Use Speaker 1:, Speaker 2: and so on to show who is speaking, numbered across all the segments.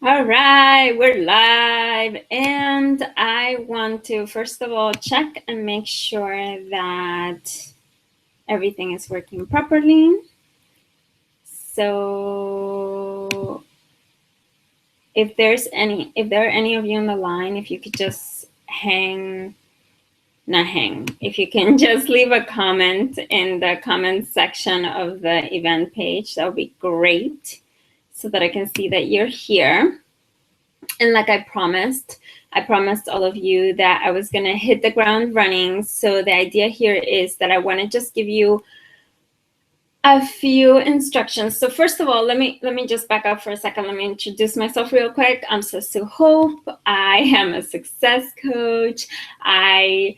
Speaker 1: All right, we're live, and I want to first of all check and make sure that everything is working properly. So if there are any of you on the line, if you could just if you can just leave a comment in the comment section of the event page, that would be great, so that I can see that you're here. And like I promised all of you that I was going to hit the ground running. So the idea here is that I want to just give you a few instructions. So first of all, let me just back up for a second. Let me introduce myself real quick. I'm Sasu Hope. I am a success coach. I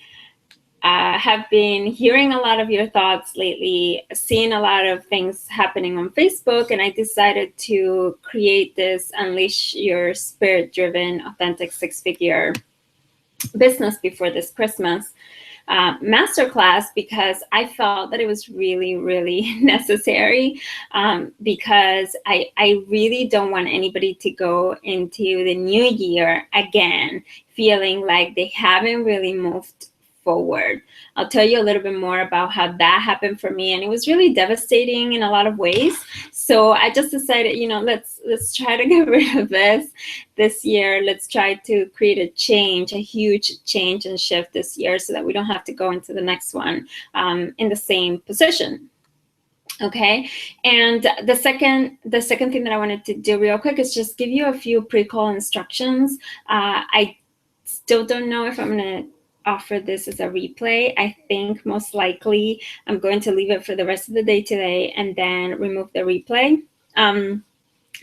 Speaker 1: have been hearing a lot of your thoughts lately, seeing a lot of things happening on Facebook, and I decided to create this Unleash Your Spirit-Driven Authentic Six-Figure Business Before This Christmas masterclass, because I felt that it was really, really necessary, because I really don't want anybody to go into the new year again feeling like they haven't really moved forward. I'll tell you a little bit more about how that happened for me, and it was really devastating in a lot of ways. So I just decided, let's try to get rid of this year. Let's try to create a huge change and shift this year, so that we don't have to go into the next one in the same position. Okay, and the second thing that I wanted to do real quick is just give you a few pre-call instructions. I still don't know if I'm going to offer this as a replay. I think most likely I'm going to leave it for the rest of the day today and then remove the replay.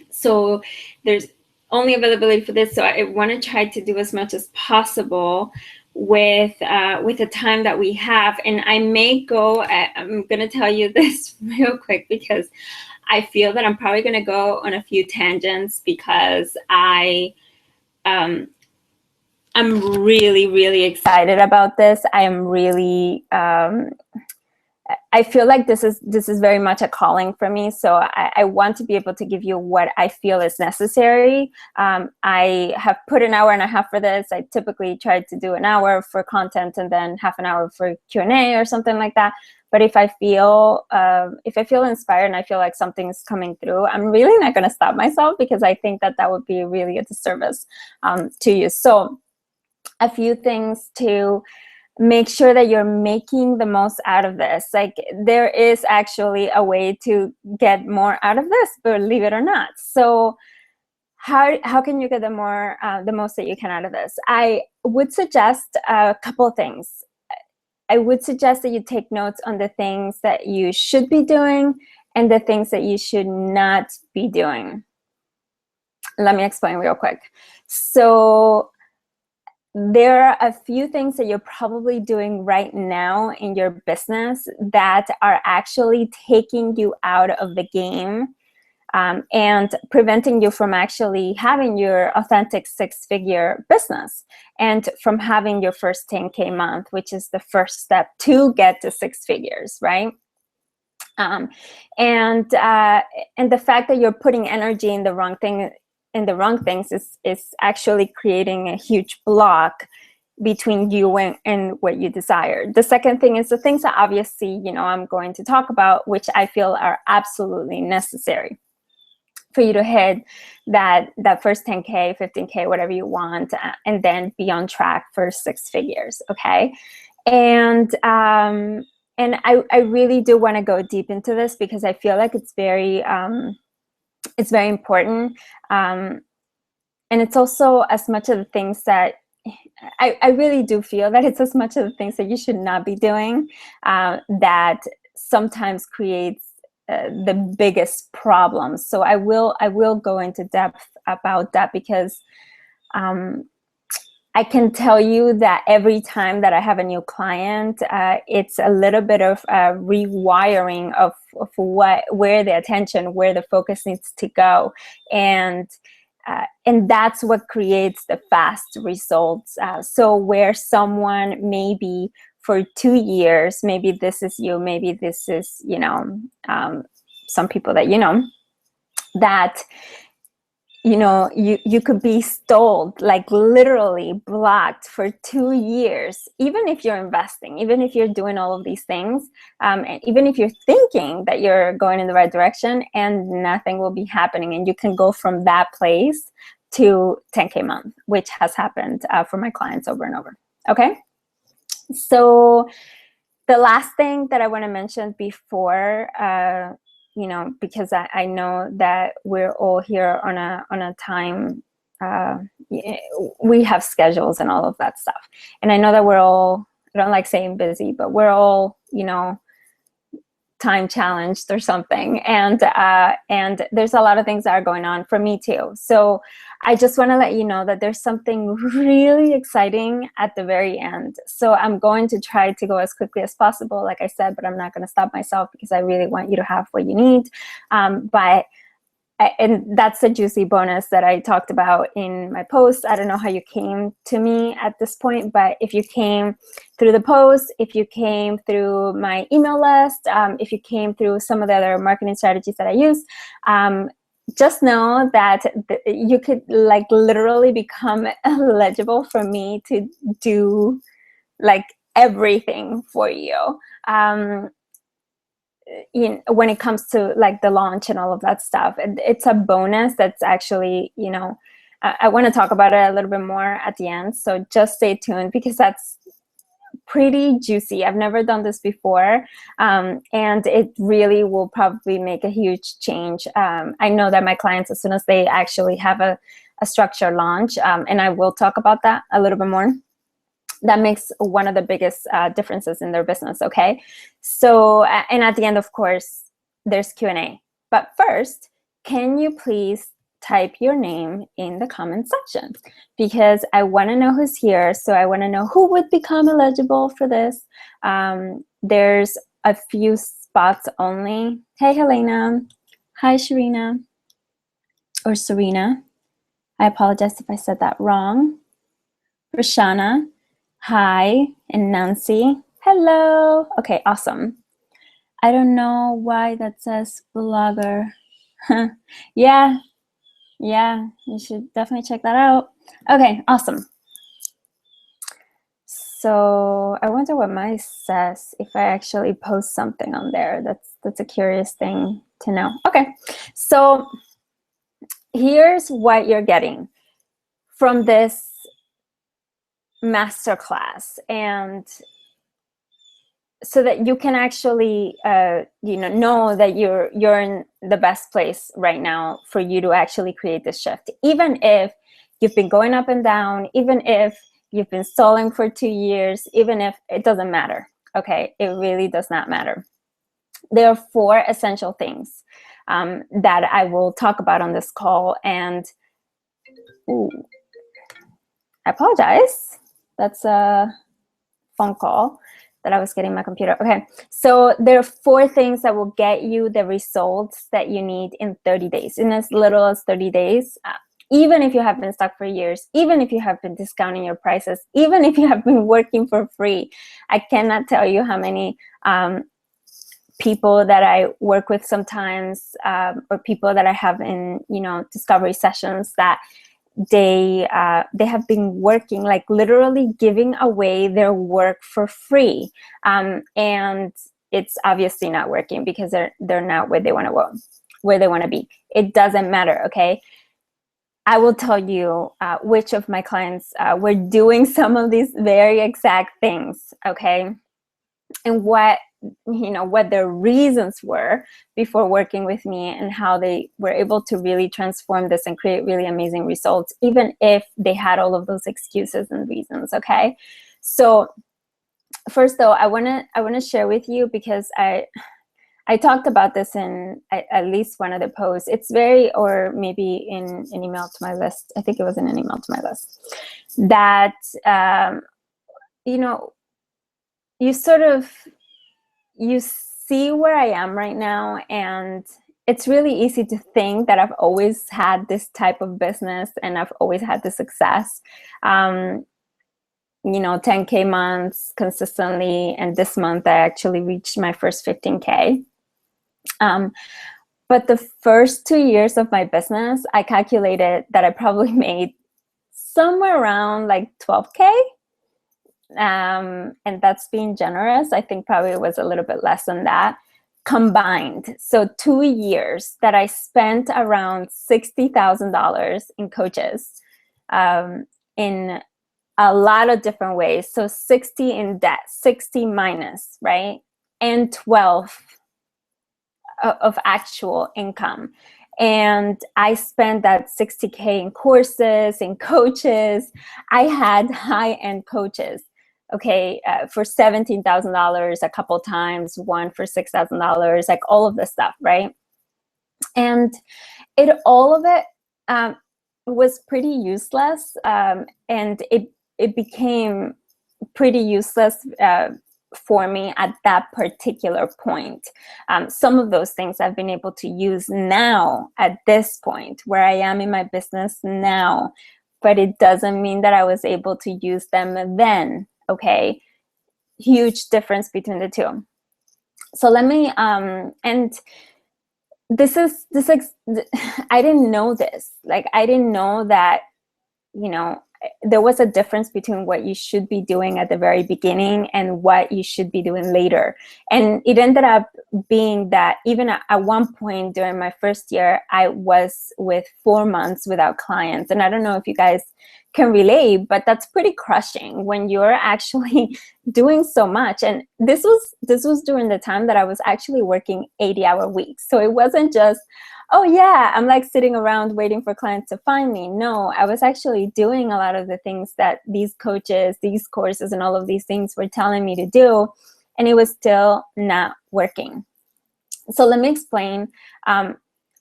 Speaker 1: So there's only availability for this, so I want to try to do as much as possible with the time that we have. And I may go, I'm going to tell you this real quick, because I feel that I'm probably going to go on a few tangents, because I'm really, really excited about this. I am really, I feel like this is very much a calling for me. So I want to be able to give you what I feel is necessary. I have put an hour and a half for this. I typically try to do an hour for content and then half an hour for Q&A or something like that. But if I feel inspired and I feel like something's coming through, I'm really not going to stop myself, because I think that would be really a disservice to you. So a few things to make sure that you're making the most out of this. Like, there is actually a way to get more out of this, believe it or not. So how can you get the most that you can out of this? I would suggest a couple of things. I would suggest that you take notes on the things that you should be doing and the things that you should not be doing. Let me explain real quick. So there are a few things that you're probably doing right now in your business that are actually taking you out of the game, and preventing you from actually having your authentic six-figure business and from having your first 10K month, which is the first step to get to six figures, right? And the fact that you're putting energy in the wrong things is actually creating a huge block between you and what you desire. The second thing is the things that obviously, I'm going to talk about, which I feel are absolutely necessary for you to hit that first 10K, 15K, whatever you want, and then be on track for six figures, okay? And I really do want to go deep into this, because I feel like it's very important, and it's also as much of the things that I really do feel that it's as much of the things that you should not be doing that sometimes creates the biggest problems. So I will go into depth about that, because I can tell you that every time that I have a new client, it's a little bit of a rewiring of where the attention, where the focus needs to go, and that's what creates the fast results. So where someone maybe for 2 years, maybe this is you, maybe this is some people that that you could be stalled, like literally blocked for 2 years, even if you're investing, even if you're doing all of these things, and even if you're thinking that you're going in the right direction, and nothing will be happening. And you can go from that place to 10K a month, which has happened for my clients over and over. Okay. So the last thing that I want to mention before, because I know that we're all here on a time, we have schedules and all of that stuff. And I know that we're all, I don't like saying busy, but we're all, time challenged or something. And there's a lot of things that are going on for me too. So I just want to let you know that there's something really exciting at the very end. So I'm going to try to go as quickly as possible, like I said, but I'm not going to stop myself because I really want you to have what you need. And that's the juicy bonus that I talked about in my post. I don't know how you came to me at this point, but if you came through the post, if you came through my email list, if you came through some of the other marketing strategies that I use, just know that you could like literally become eligible for me to do like everything for you. When it comes to like the launch and all of that stuff, it's a bonus that's actually, I want to talk about it a little bit more at the end. So just stay tuned because that's pretty juicy. I've never done this before. And it really will probably make a huge change. I know that my clients, as soon as they actually have a structured launch, and I will talk about that a little bit more, that makes one of the biggest differences in their business, okay? So, and at the end, of course, there's Q&A. But first, can you please type your name in the comment section? Because I want to know who's here. So I want to know who would become eligible for this. There's a few spots only. Hey, Helena. Hi, Sharina. Or Serena. I apologize if I said that wrong. Rashana. Hi, and Nancy. Hello. Okay, awesome. I don't know why that says blogger. Yeah, you should definitely check that out. Okay, awesome. So I wonder what mine says if I actually post something on there. That's a curious thing to know. Okay, so here's what you're getting from this masterclass, and so that you can actually know that you're in the best place right now for you to actually create this shift. Even if you've been going up and down, even if you've been stalling for 2 years, even if it doesn't matter, okay? It really does not matter. There are 4 essential things that I will talk about on this call. And I apologize. That's a phone call that I was getting on my computer. Okay, so there are 4 things that will get you the results that you need in 30 days, in as little as 30 days. Even if you have been stuck for years, even if you have been discounting your prices, even if you have been working for free. I cannot tell you how many people that I work with sometimes, or people that I have in, discovery sessions, that they have been working, like literally giving away their work for free, and it's obviously not working because they're not where they want to be. It doesn't matter, okay? I will tell you which of my clients were doing some of these very exact things, okay? And what their reasons were before working with me, and how they were able to really transform this and create really amazing results, even if they had all of those excuses and reasons, okay? So first though, I want to share with you, because I talked about this in at least one of the posts. It's or maybe in an email to my list. I think it was in an email to my list, that you see where I am right now, and it's really easy to think that I've always had this type of business and I've always had the success. 10K months consistently, and this month I actually reached my first 15K. But the first 2 years of my business, I calculated that I probably made somewhere around like 12K. And that's being generous. I think probably it was a little bit less than that combined. So 2 years that I spent around $60,000 in coaches, in a lot of different ways. So 60 in debt, 60 minus, right? And 12 of actual income. And I spent that 60K in courses, in coaches. I had high-end coaches, okay, for $17,000 a couple times, one for $6,000, like all of this stuff, right? And all of it was pretty useless, and it became pretty useless for me at that particular point. Some of those things I've been able to use now at this point where I am in my business now, but it doesn't mean that I was able to use them then, okay? Huge difference between the two. So let me, and I didn't know this. Like, I didn't know that, you know, there was a difference between what you should be doing at the very beginning and what you should be doing later. And it ended up being that even at one point during my first year, I was with 4 months without clients. And I don't know if you guys can relate, but that's pretty crushing when you're actually doing so much. And this was during the time that I was actually working 80-hour weeks. So it wasn't just, oh yeah, I'm like sitting around waiting for clients to find me. No, I was actually doing a lot of the things that these coaches, these courses, and all of these things were telling me to do, and it was still not working. So let me explain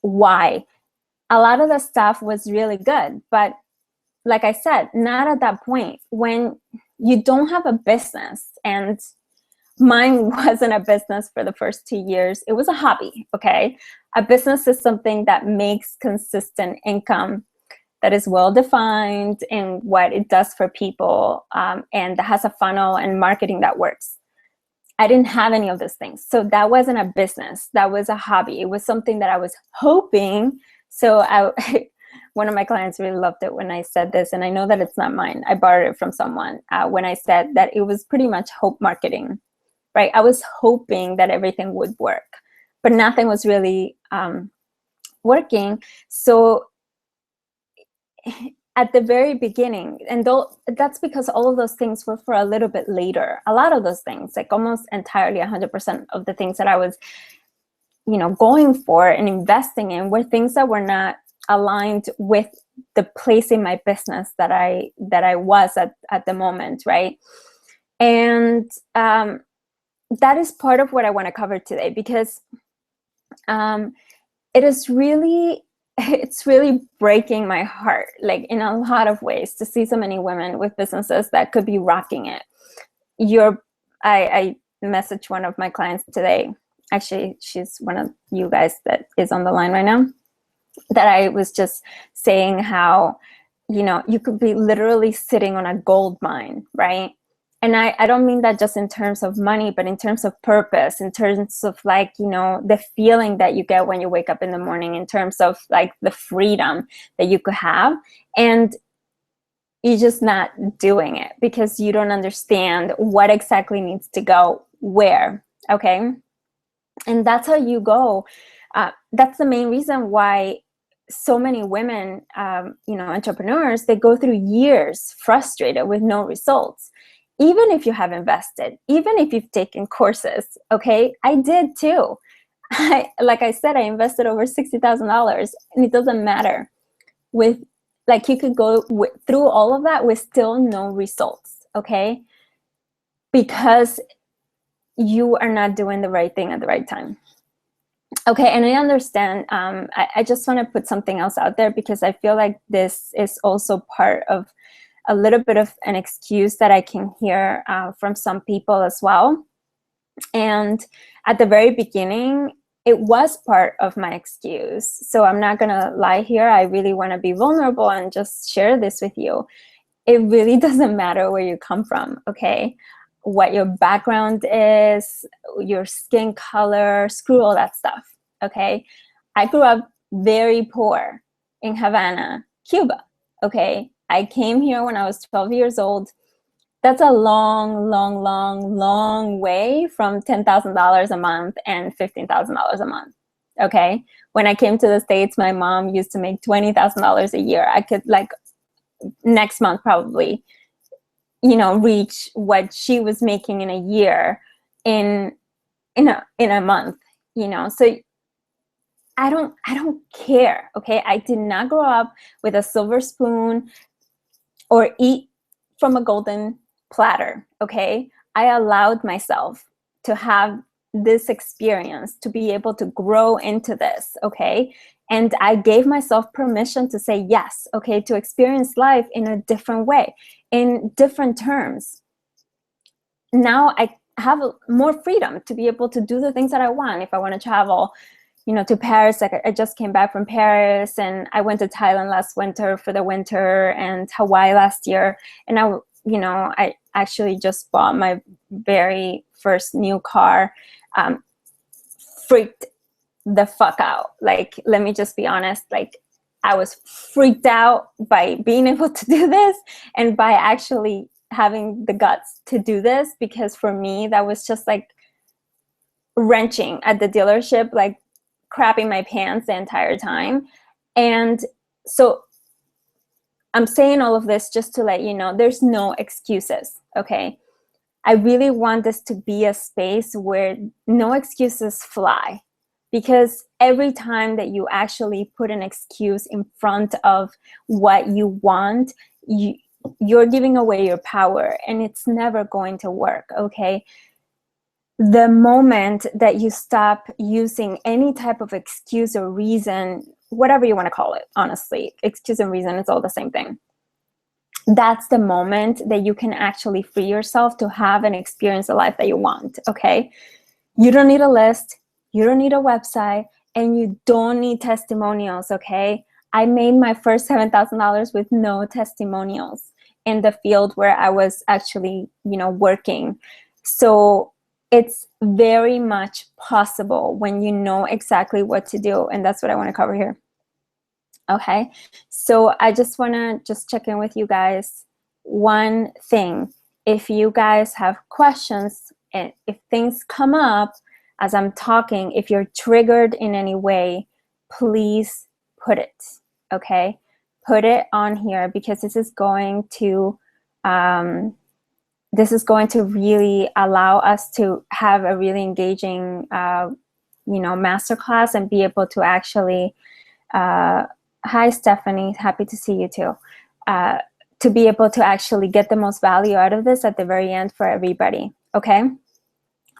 Speaker 1: why. A lot of the stuff was really good, but like I said, not at that point. When you don't have a business, and mine wasn't a business for the first 2 years, it was a hobby, okay? A business is something that makes consistent income, that is well-defined in what it does for people, and that has a funnel and marketing that works. I didn't have any of those things. So that wasn't a business, that was a hobby. It was something that I was hoping. So one of my clients really loved it when I said this, and I know that it's not mine. I borrowed it from someone when I said that it was pretty much hope marketing, right? I was hoping that everything would work, but nothing was really working. So at the very beginning, and that's because all of those things were for a little bit later. A lot of those things, like almost entirely 100% of the things that I was, going for and investing in were things that were not aligned with the place in my business that I was at the moment, right? And that is part of what I want to cover today, because it's really breaking my heart, like in a lot of ways, to see so many women with businesses that could be rocking it. I messaged one of my clients today. Actually, she's one of you guys that is on the line right now, that I was just saying how, you could be literally sitting on a gold mine, right? And I don't mean that just in terms of money, but in terms of purpose, in terms of like, the feeling that you get when you wake up in the morning, in terms of like the freedom that you could have. And you're just not doing it because you don't understand what exactly needs to go where, okay? And that's how you go. That's the main reason why so many women, entrepreneurs, they go through years frustrated with no results. Even if you have invested, even if you've taken courses, okay? I did too. Like I said, I invested over $60,000, and it doesn't matter. You could go through all of that with still no results, okay? Because you are not doing the right thing at the right time. Okay, and I understand. I just want to put something else out there, because I feel like this is also part of a little bit of an excuse that I can hear from some people as well. And at the very beginning, it was part of my excuse. So I'm not gonna lie here. I really want to be vulnerable and just share this with you. It really doesn't matter where you come from, okay? What your background is, your skin color, screw all that stuff, okay? I grew up very poor in Havana, Cuba, okay? I came here when I was 12 years old. That's a long, long, long, long way from $10,000 a month and $15,000 a month, okay? When I came to the States, my mom used to make $20,000 a year. I could, like, next month probably, you know, reach what she was making in a year in a month, you know? So I don't care, okay? I did not grow up with a silver spoon or eat from a golden platter, okay? I allowed myself to have this experience, to be able to grow into this, okay? And I gave myself permission to say yes, okay, to experience life in a different way, in different terms. Now I have more freedom to be able to do the things that I want. If I want to travel, you know, to Paris, like I just came back from Paris, and I went to Thailand last winter for the winter, and Hawaii last year. And I actually just bought my very first new car. Freaked the fuck out. Like, let me just be honest. Like, I was freaked out by being able to do this and by actually having the guts to do this, because for me, that was just like wrenching at the dealership, like crapping my pants the entire time. And so I'm saying all of this just to let you know there's no excuses, okay? I really want this to be a space where no excuses fly, because every time that you actually put an excuse in front of what you want, you're giving away your power, and it's never going to work, okay? The moment that you stop using any type of excuse or reason, whatever you want to call it, honestly, excuse and reason, it's all the same thing. That's the moment that you can actually free yourself to have and experience the life that you want, okay? You don't need a list, you don't need a website, and you don't need testimonials, okay? I made my first $7,000 with no testimonials in the field where I was actually, you know, working. So it's very much possible when you know exactly what to do, and that's what I want to cover here. Okay, so I just want to check in with you guys. One thing, if you guys have questions and if things come up as I'm talking, if you're triggered in any way, please put it, okay? Put it on here, because this is going to really allow us to have a really engaging, masterclass, and be able to actually, hi, Stephanie, happy to see you too, to be able to actually get the most value out of this at the very end for everybody, okay?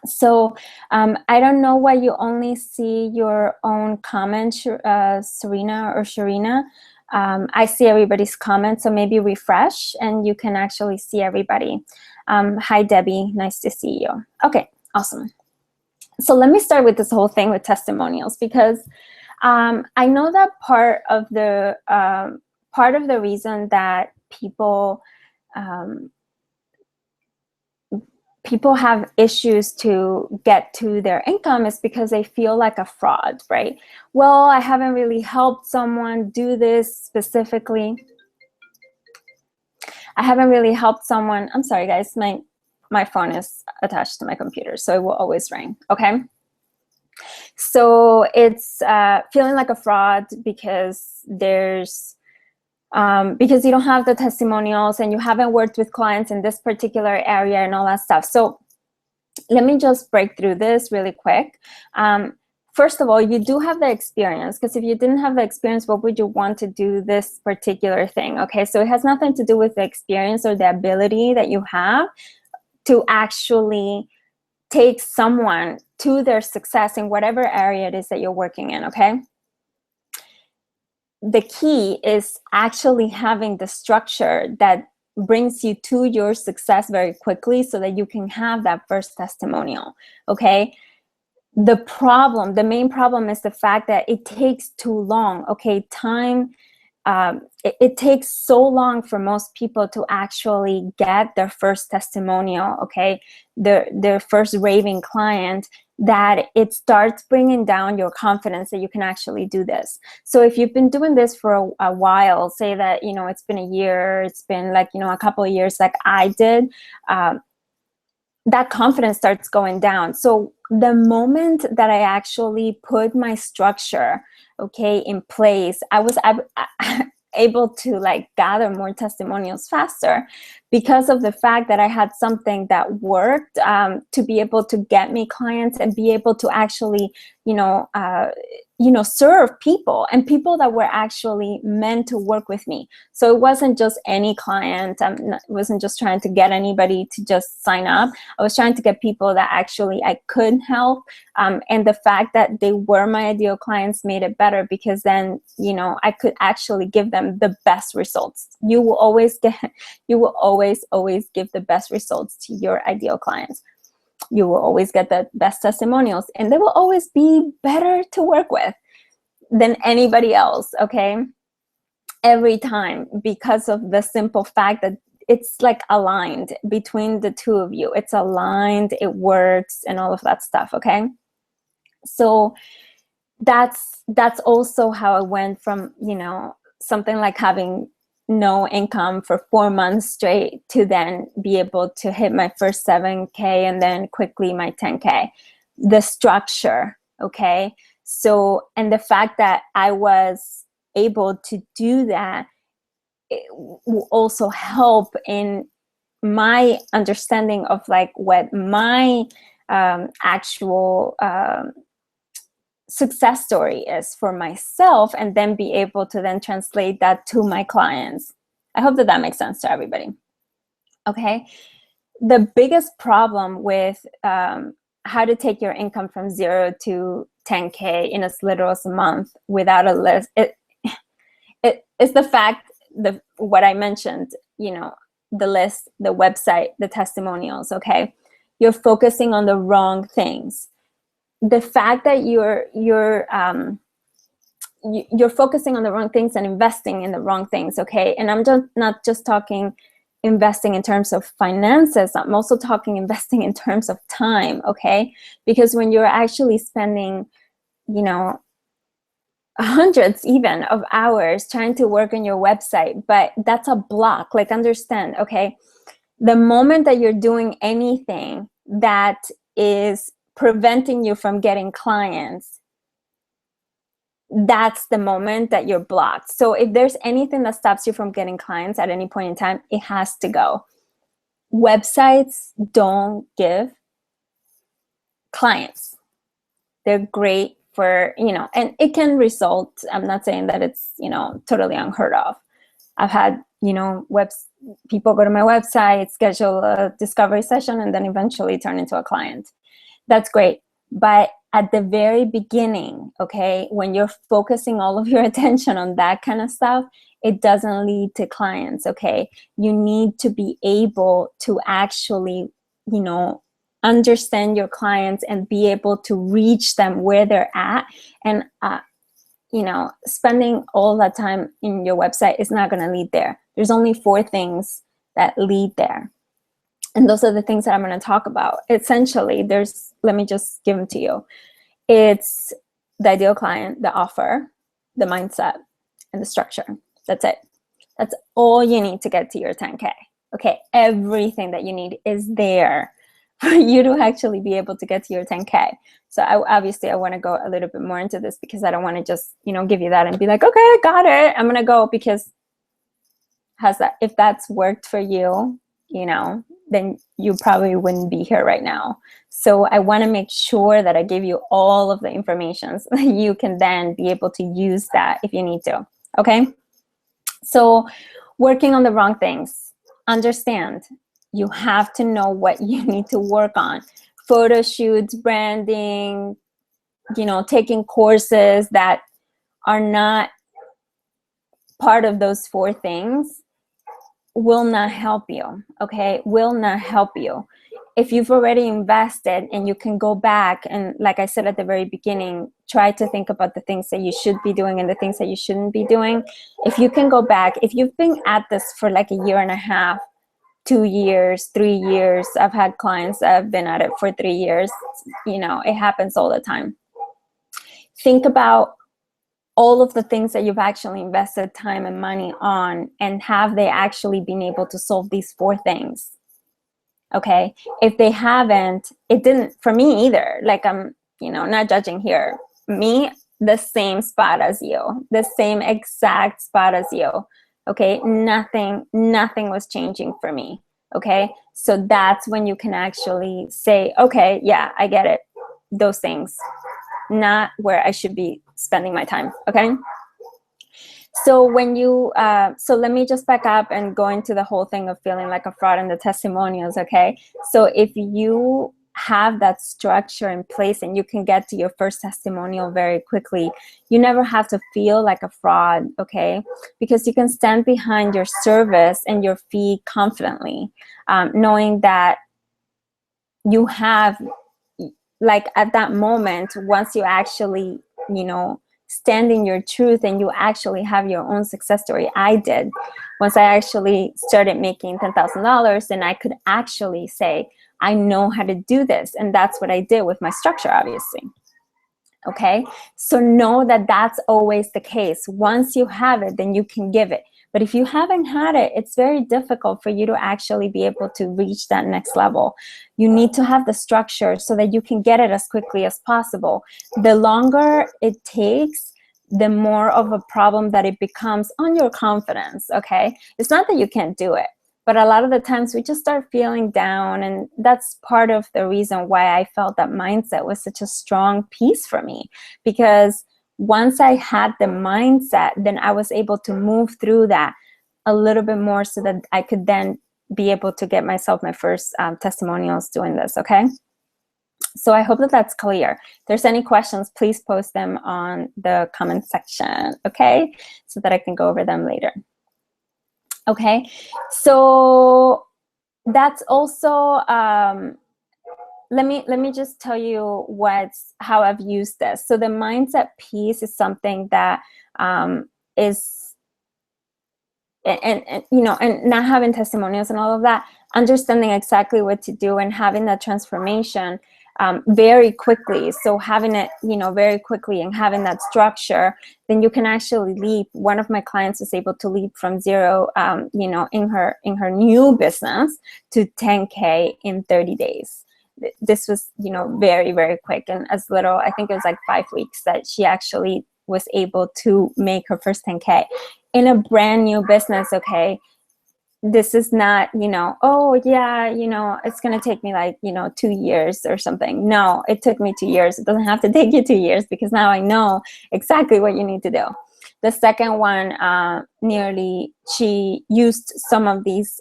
Speaker 1: So I don't know why you only see your own comment, Serena or Sharina. I see everybody's comments, so maybe refresh and you can actually see everybody. Hi, Debbie, nice to see you. Okay, awesome. So let me start with this whole thing with testimonials, because I know that part of the reason that people have issues to get to their income is because they feel like a fraud, right? Well, I haven't really helped someone do this specifically. I haven't really helped someone. I'm sorry, guys. My phone is attached to my computer, so it will always ring, okay? So it's feeling like a fraud because because you don't have the testimonials and you haven't worked with clients in this particular area and all that stuff. So let me just break through this really quick. First of all, you do have the experience, because if you didn't have the experience, what would you want to do this particular thing? Okay, so it has nothing to do with the experience or the ability that you have to actually take someone to their success in whatever area it is that you're working in, okay? The key is actually having the structure that brings you to your success very quickly so that you can have that first testimonial, okay? The main problem is the fact that it takes too long, okay? Time, it takes so long for most people to actually get their first testimonial, okay? Their first raving client. that it starts bringing down your confidence that you can actually do this. So if you've been doing this for a while, say that, it's been a year, it's been like, a couple of years like I did, that confidence starts going down. So the moment that I actually put my structure, okay, in place, I was able to like gather more testimonials faster because of the fact that I had something that worked, to be able to get me clients and be able to actually, serve people, and people that were actually meant to work with me. So it wasn't just any client. I wasn't just trying to get anybody to just sign up. I was trying to get people that actually I could help. And the fact that they were my ideal clients made it better, because then, I could actually give them the best results. You will always always give the best results to your ideal clients. You will always get the best testimonials, and they will always be better to work with than anybody else, okay? Every time, because of the simple fact that it's like aligned between the two of you. It's aligned, it works, and all of that stuff, okay? So that's also how I went from, something like having no income for 4 months straight to then be able to hit my first 7K and then quickly my 10K. The structure, okay? So, and the fact that I was able to do that, it will also help in my understanding of like what my actual success story is for myself, and then be able to then translate that to my clients. I hope that makes sense to everybody. Okay. The biggest problem with how to take your income from 0 to 10K in as little as a month without a list, it is the fact that what I mentioned, the list, the website, the testimonials, okay? You're focusing on the wrong things. The fact that you're focusing on the wrong things and investing in the wrong things, okay? And I'm not just talking investing in terms of finances, I'm also talking investing in terms of time, okay? Because when you're actually spending, hundreds even of hours trying to work on your website, but that's a block, like understand, okay? The moment that you're doing anything that is preventing you from getting clients, that's the moment that you're blocked. So if there's anything that stops you from getting clients at any point in time, it has to go. Websites don't give clients. They're great for, and it can result, I'm not saying that it's, totally unheard of. I've had, people go to my website, schedule a discovery session, and then eventually turn into a client. That's great. But at the very beginning, okay, when you're focusing all of your attention on that kind of stuff, it doesn't lead to clients, okay? You need to be able to actually, understand your clients and be able to reach them where they're at. And, spending all that time in your website is not going to lead there. There's only 4 things that lead there. And those are the things that I'm going to talk about. Essentially, let me just give them to you. It's the ideal client, the offer, the mindset, and the structure. That's it. That's all you need to get to your 10K. Okay, everything that you need is there for you to actually be able to get to your 10K. So I want to go a little bit more into this, because I don't want to just, give you that and be like, okay, I got it, I'm going to go, because if that's worked for you, then you probably wouldn't be here right now. So I want to make sure that I give you all of the information so that you can then be able to use that if you need to. Okay? So working on the wrong things. Understand, you have to know what you need to work on. Photo shoots, branding, taking courses that are not part of those 4 things will not help you, okay? Will not help you. If you've already invested and you can go back and, like I said at the very beginning, try to think about the things that you should be doing and the things that you shouldn't be doing. If you can go back, if you've been at this for like a year and a half, 2 years, 3 years. I've had clients that have been at it for 3 years. You know, it happens all the time. Think about all of the things that you've actually invested time and money on, and have they actually been able to solve these 4 things? Okay, if they haven't, it didn't for me either. Like, I'm, you know, not judging here. Me, the same spot as you, the same exact spot as you. Okay, nothing was changing for me. Okay, so that's when you can actually say, okay, yeah, I get it. Those things, not where I should be spending my time. Okay. So when you, so let me just back up and go into the whole thing of feeling like a fraud in the testimonials, okay? So if you have that structure in place and you can get to your first testimonial very quickly, you never have to feel like a fraud, okay? Because you can stand behind your service and your fee confidently, knowing that you have, like, at that moment, once you actually, you know, stand in your truth and you actually have your own success story. I did. Once I actually started making $10,000, then I could actually say, I know how to do this. And that's what I did with my structure, obviously. Okay, so know that that's always the case. Once you have it, then you can give it. But if you haven't had it, it's very difficult for you to actually be able to reach that next level. You need to have the structure so that you can get it as quickly as possible. The longer it takes, the more of a problem that it becomes on your confidence, okay? It's not that you can't do it, but a lot of the times we just start feeling down, and that's part of the reason why I felt that mindset was such a strong piece for me, because once I had the mindset, then I was able to move through that a little bit more so that I could then be able to get myself my first testimonials doing this, okay? So I hope that that's clear. If there's any questions, please post them on the comment section, okay? So that I can go over them later. Okay, so that's also, let me just tell you how I've used this. So the mindset piece is something that is, and you know, and not having testimonials and all of that, understanding exactly what to do and having that transformation very quickly. So having it, you know, very quickly and having that structure, then you can actually leap. One of my clients was able to leap from 0, you know, in her new business to 10K in 30 days. This was, you know, very, very quick. And as little, I think it was like 5 weeks that she actually was able to make her first 10K in a brand new business, okay? This is not, you know, oh yeah, you know, it's going to take me like, you know, 2 years or something. No, it took me 2 years. It doesn't have to take you 2 years, because now I know exactly what you need to do. The second one, she used some of these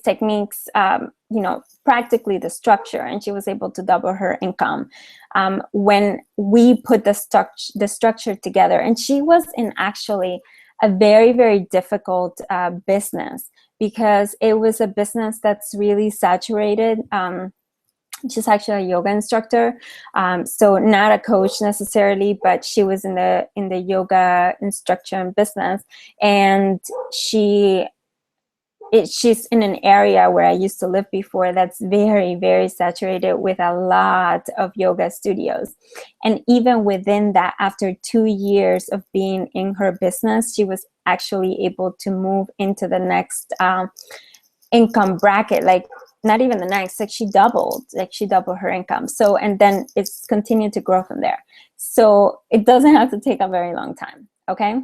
Speaker 1: techniques, you know, practically the structure, and she was able to double her income when we put the structure together. And she was in actually a very, very difficult business, because it was a business that's really saturated. She's actually a yoga instructor, so not a coach necessarily, but she was in the yoga instruction business, and she's in an area where I used to live before that's very, very saturated with a lot of yoga studios. And even within that, after 2 years of being in her business, she was actually able to move into the next income bracket, like not even the next, like she doubled her income. So, and then it's continued to grow from there. So it doesn't have to take a very long time, okay?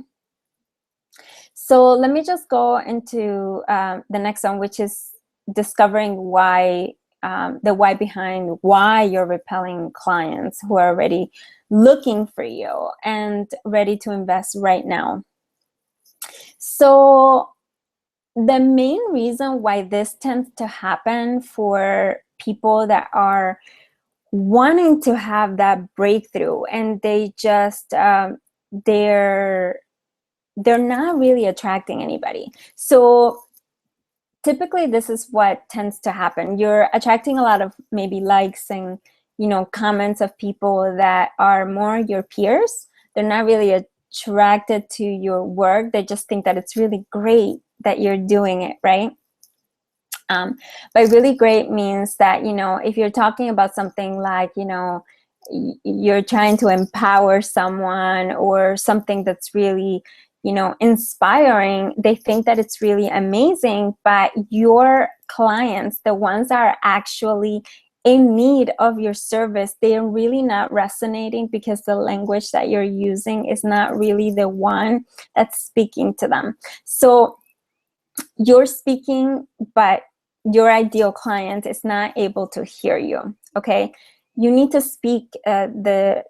Speaker 1: So let me just go into the next one, which is discovering why, the why behind why you're repelling clients who are already looking for you and ready to invest right now. So the main reason why this tends to happen for people that are wanting to have that breakthrough, and they just, they're not really attracting anybody. So typically this is what tends to happen. You're attracting a lot of maybe likes and, you know, comments of people that are more your peers. They're not really attracted to your work. They just think that it's really great that you're doing it, right? But really great means that, you know, if you're talking about something like, you know, you're trying to empower someone or something that's really, you know, inspiring, they think that it's really amazing, but your clients, the ones that are actually in need of your service, they are really not resonating because the language that you're using is not really the one that's speaking to them. So you're speaking, but your ideal client is not able to hear you, okay? You need to speak. The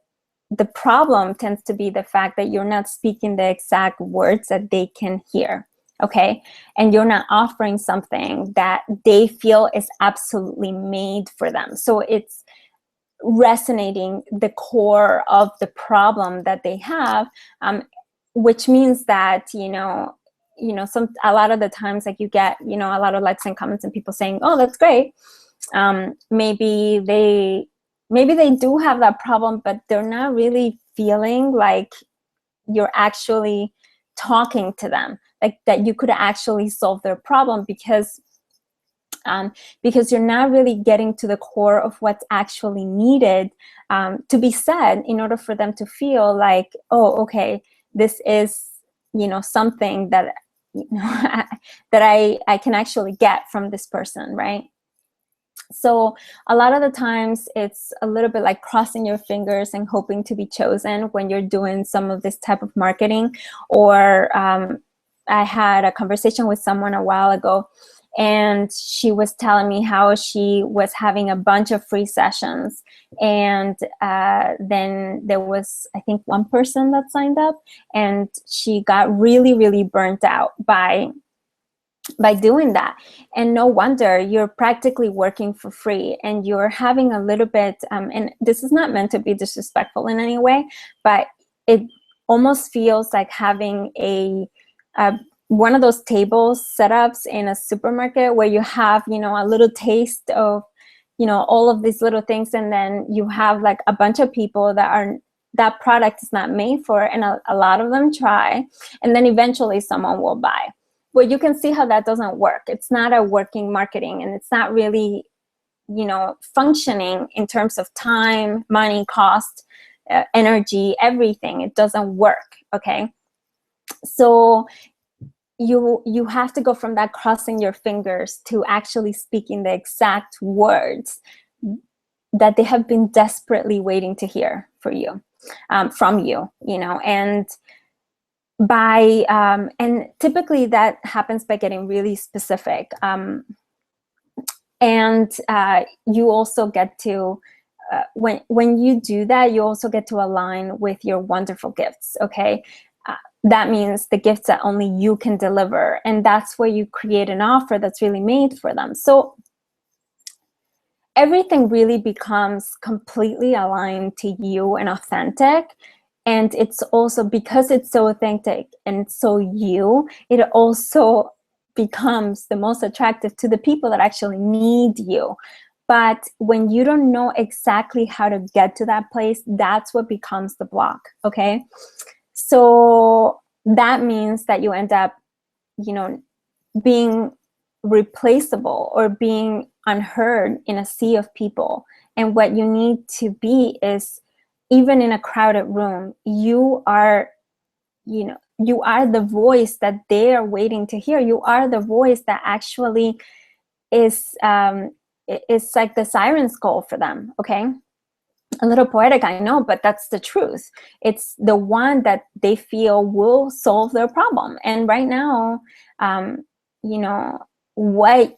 Speaker 1: problem tends to be the fact that you're not speaking the exact words that they can hear, okay? And you're not offering something that they feel is absolutely made for them. So it's resonating the core of the problem that they have, which means that, you know, a lot of the times, like, you get, you know, a lot of likes and comments and people saying, oh, that's great. Maybe they do have that problem, but they're not really feeling like you're actually talking to them, like that you could actually solve their problem, because you're not really getting to the core of what's actually needed to be said in order for them to feel like, oh, okay, this is, you know, something that, you know, that I can actually get from this person, right? So a lot of the times it's a little bit like crossing your fingers and hoping to be chosen when you're doing some of this type of marketing. Or I had a conversation with someone a while ago, and she was telling me how she was having a bunch of free sessions, and then there was, I think, one person that signed up, and she got really, really burnt out by doing that. And no wonder, you're practically working for free, and you're having a little bit, and this is not meant to be disrespectful in any way, but it almost feels like having a one of those tables setups in a supermarket where you have, you know, a little taste of, you know, all of these little things, and then you have like a bunch of people that product is not made for, and a lot of them try, and then eventually someone will buy. Well, you can see how that doesn't work. It's not a working marketing, and it's not really, you know, functioning in terms of time, money, cost, energy, everything. It doesn't work, okay? So you have to go from that crossing your fingers to actually speaking the exact words that they have been desperately waiting to hear from you, you know. And and typically that happens by getting really specific, and you also get to when you do that, you also get to align with your wonderful gifts, okay? That means the gifts that only you can deliver, and that's where you create an offer that's really made for them. So everything really becomes completely aligned to you and authentic. And it's also, because it's so authentic and it's so you, it also becomes the most attractive to the people that actually need you. But when you don't know exactly how to get to that place, that's what becomes the block, okay? So that means that you end up, you know, being replaceable or being unheard in a sea of people. And what you need to be is, even in a crowded room, you are, you know, you are the voice that they are waiting to hear. You are the voice that actually is like the siren's call for them, okay? A little poetic, I know, but that's the truth. It's the one that they feel will solve their problem. And right now, you know, what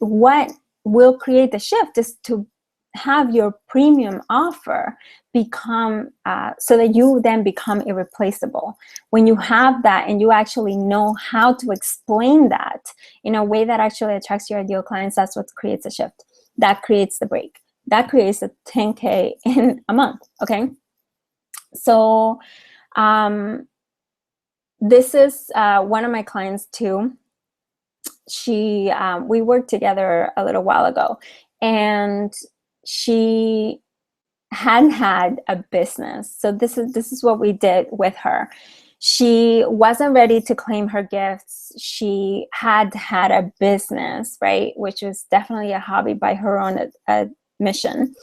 Speaker 1: will create the shift is to have your premium offer become so that you then become irreplaceable. When you have that and you actually know how to explain that in a way that actually attracts your ideal clients, that's what creates a shift. That creates the break. That creates a 10K in a month, okay? So this is one of my clients too. We worked together a little while ago, and she hadn't had a business. So this is what we did with her. She wasn't ready to claim her gifts. She had had a business, right, which was definitely a hobby by her own admission,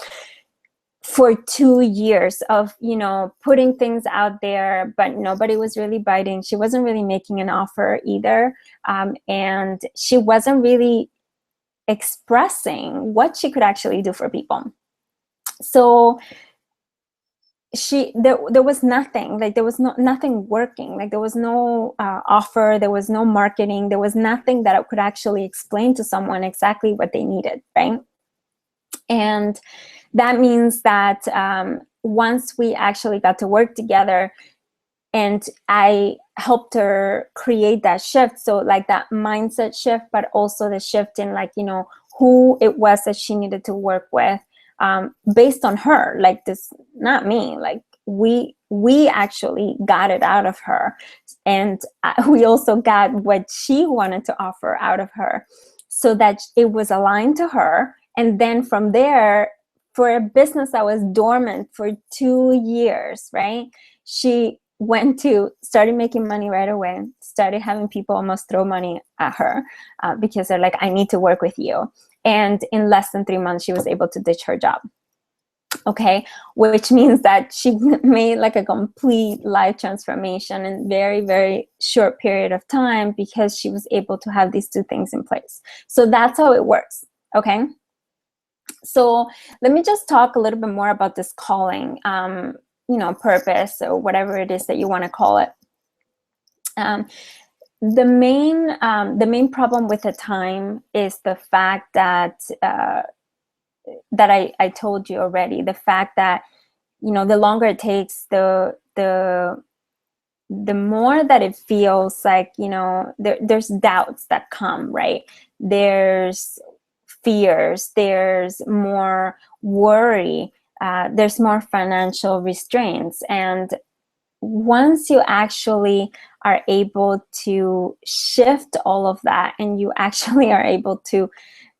Speaker 1: for 2 years of, you know, putting things out there, but nobody was really biting. She wasn't really making an offer either. And she wasn't really expressing what she could actually do for people. So there was nothing, like there was nothing working, like there was no offer, there was no marketing, there was nothing that I could actually explain to someone exactly what they needed, right? And that means that once we actually got to work together and I helped her create that shift, so like that mindset shift, but also the shift in, like, you know, who it was that she needed to work with, based on her, like this, not me, like we actually got it out of her, and we also got what she wanted to offer out of her, so that it was aligned to her. And then from there, for a business that was dormant for 2 years, right, she started making money right away, started having people almost throw money at her because they're like, I need to work with you. And in less than 3 months, she was able to ditch her job. Okay, which means that she made like a complete life transformation in very, very short period of time, because she was able to have these two things in place. So that's how it works. Okay, so let me just talk a little bit more about this calling, you know, purpose, or whatever it is that you want to call it. The main problem with the time is the fact that that I told you already, the fact that, you know, the longer it takes, the more that it feels like, you know, there's doubts that come, right? There's fears, there's more worry, there's more financial restraints. And once you actually are able to shift all of that, and you actually are able to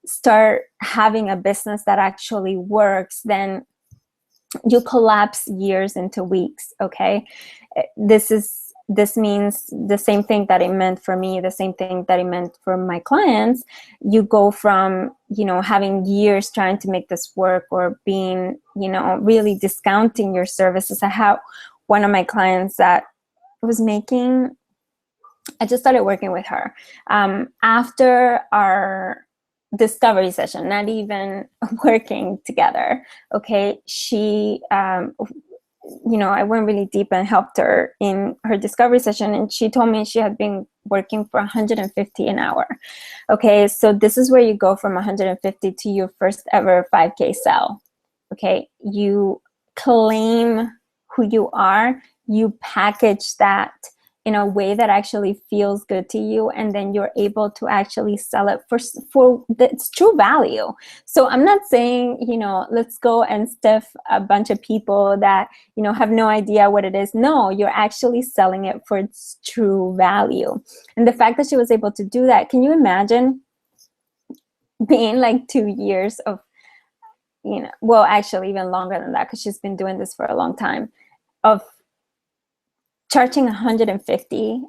Speaker 1: start having a business that actually works, then you collapse years into weeks. Okay, this means the same thing that it meant for me, the same thing that it meant for my clients. You go from, you know, having years trying to make this work, or being, you know, really discounting your services. I have one of my clients that was making, I just started working with her after our discovery session, not even working together. Okay, she, you know, I went really deep and helped her in her discovery session, and she told me she had been working for 150 an hour. Okay, so this is where you go from 150 to your first ever 5K sell. Okay, you claim who you are, you package that in a way that actually feels good to you, and then you're able to actually sell it for its true value. So I'm not saying, you know, let's go and stiff a bunch of people that, you know, have no idea what it is. No, you're actually selling it for its true value. And the fact that she was able to do that, can you imagine being like 2 years of, you know, well, actually even longer than that, because she's been doing this for a long time, of charging 150,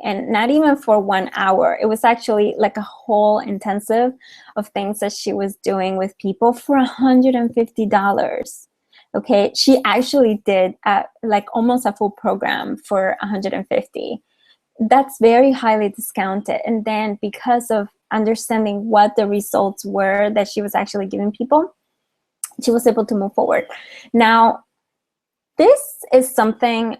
Speaker 1: and not even for 1 hour. It was actually like a whole intensive of things that she was doing with people for $150. Okay, she actually did like almost a full program for 150. That's very highly discounted. And then because of understanding what the results were that she was actually giving people, she was able to move forward. Now, this is something,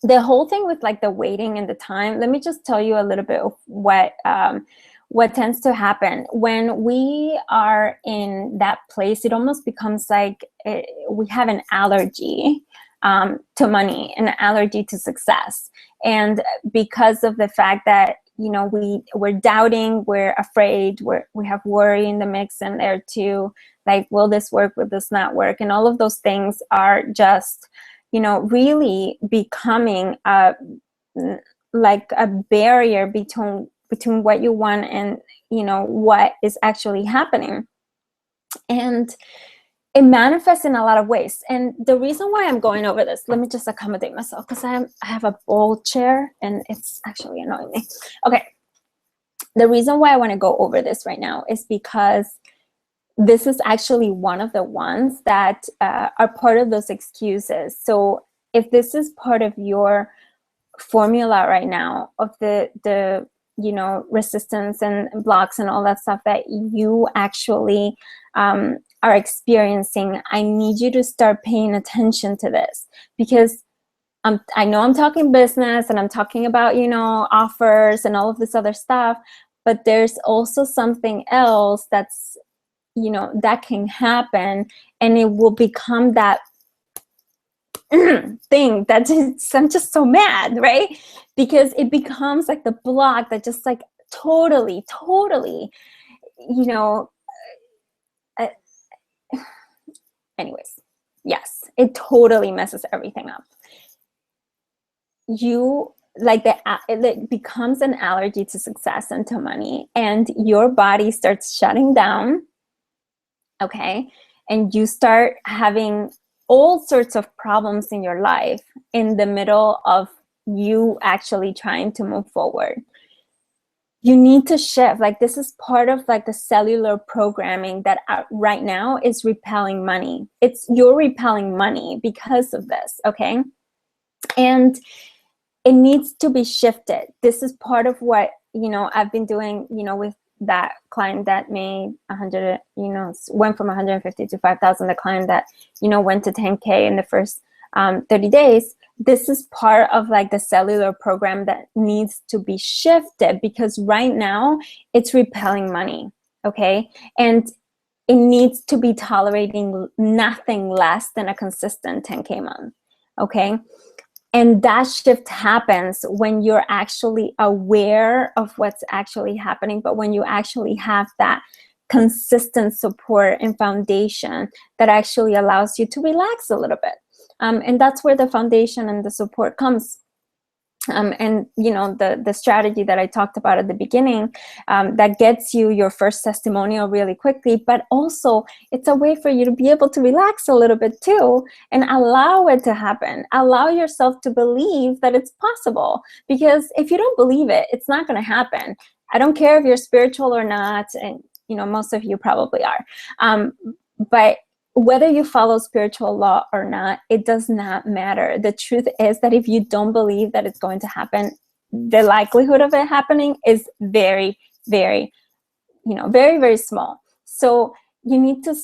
Speaker 1: the whole thing with like the waiting and the time, let me just tell you a little bit of what tends to happen when we are in that place. It almost becomes like we have an allergy to money, an allergy to success. And because of the fact that, you know, we're doubting, we're afraid, we have worry in the mix in there too. Like, will this work? Will this not work? And all of those things are just, you know, really becoming like a barrier between what you want and, you know, what is actually happening. And it manifests in a lot of ways. And the reason why I'm going over this, let me just accommodate myself, because I have a bold chair and it's actually annoying me. Okay. The reason why I want to go over this right now is because this is actually one of the ones that are part of those excuses. So if this is part of your formula right now of the resistance and blocks and all that stuff that you actually are experiencing, I need you to start paying attention to this, because I know I'm talking business and I'm talking about, offers and all of this other stuff, but there's also something else that's, that can happen, and it will become that thing that I'm just so mad, right? Because it becomes like the block that just like totally, uh, anyways, yes, it totally messes everything up. It becomes an allergy to success and to money, and your body starts shutting down. Okay. And you start having all sorts of problems in your life in the middle of you actually trying to move forward. You need to shift. Like, this is part of like the cellular programming that right now is repelling money. You're repelling money because of this. Okay. And it needs to be shifted. This is part of what, I've been doing, with that client that made 100, went from 150 to 5,000, the client that, went to 10K in the first 30 days. This is part of like the cellular program that needs to be shifted, because right now it's repelling money. Okay. And it needs to be tolerating nothing less than a consistent 10K month. Okay. And that shift happens when you're actually aware of what's actually happening, but when you actually have that consistent support and foundation that actually allows you to relax a little bit. And that's where the foundation and the support comes. And the strategy that I talked about at the beginning, that gets you your first testimonial really quickly, but also it's a way for you to be able to relax a little bit too and allow it to happen. Allow yourself to believe that it's possible, because if you don't believe it, it's not going to happen. I don't care if you're spiritual or not, and most of you probably are, but whether you follow spiritual law or not, it does not matter. The truth is that if you don't believe that it's going to happen, the likelihood of it happening is very, very, very, very small. So you need to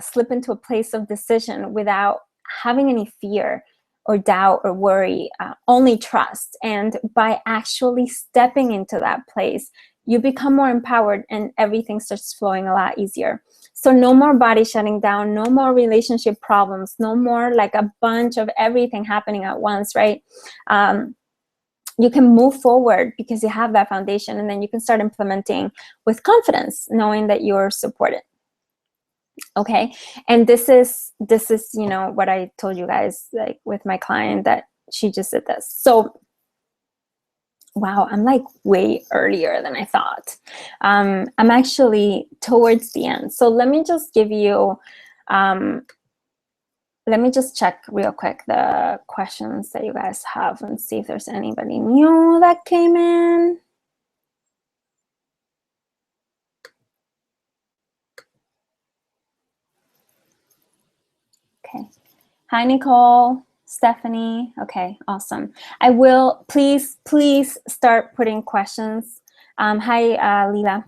Speaker 1: slip into a place of decision without having any fear or doubt or worry, only trust. And by actually stepping into that place, you become more empowered and everything starts flowing a lot easier. So no more body shutting down, no more relationship problems, no more like a bunch of everything happening at once, right? You can move forward because you have that foundation, and then you can start implementing with confidence, knowing that you're supported. Okay. And this is, what I told you guys, like with my client that she just did this. So wow, I'm like way earlier than I thought. I'm actually towards the end. So let me just give you, let me just check real quick the questions that you guys have and see if there's anybody new that came in. Okay. Hi, Nicole. Stephanie. Okay, awesome. I will, please start putting questions. Hi, Lila.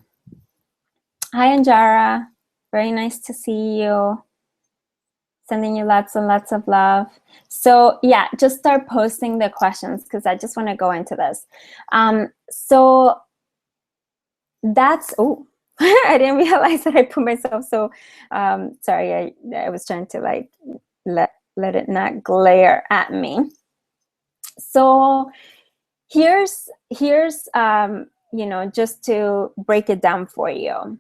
Speaker 1: Hi, Anjara. Very nice to see you. Sending you lots and lots of love. So yeah, just start posting the questions because I just want to go into this. So that's, oh, I didn't realize that I put myself so, sorry, I was trying to like let it not glare at me. So here's just to break it down for you.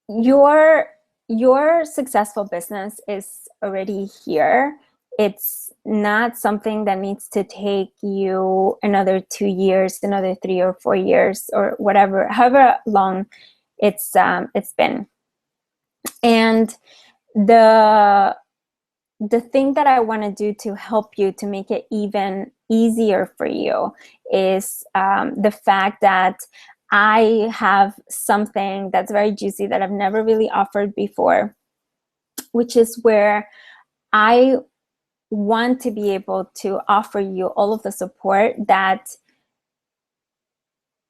Speaker 1: Your successful business is already here. It's not something that needs to take you another 2 years, another 3 or 4 years, or whatever, however long it's been. And the thing that I want to do to help you to make it even easier for you is the fact that I have something that's very juicy that I've never really offered before, which is where I want to be able to offer you all of the support that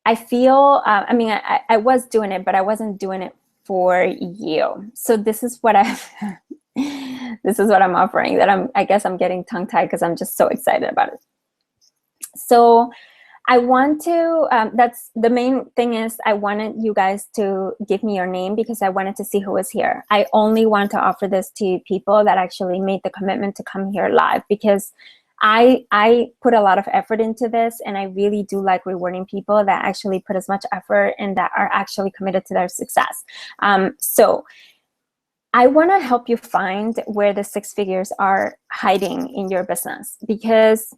Speaker 1: I feel, I was doing it, but I wasn't doing it for you. So this is what this is what I'm offering, that I guess I'm getting tongue tied because I'm just so excited about it. So I want to, that's the main thing, is I wanted you guys to give me your name because I wanted to see who was here. I only want to offer this to people that actually made the commitment to come here live, because I put a lot of effort into this, and I really do like rewarding people that actually put as much effort and that are actually committed to their success. So I want to help you find where the 6 figures are hiding in your business, because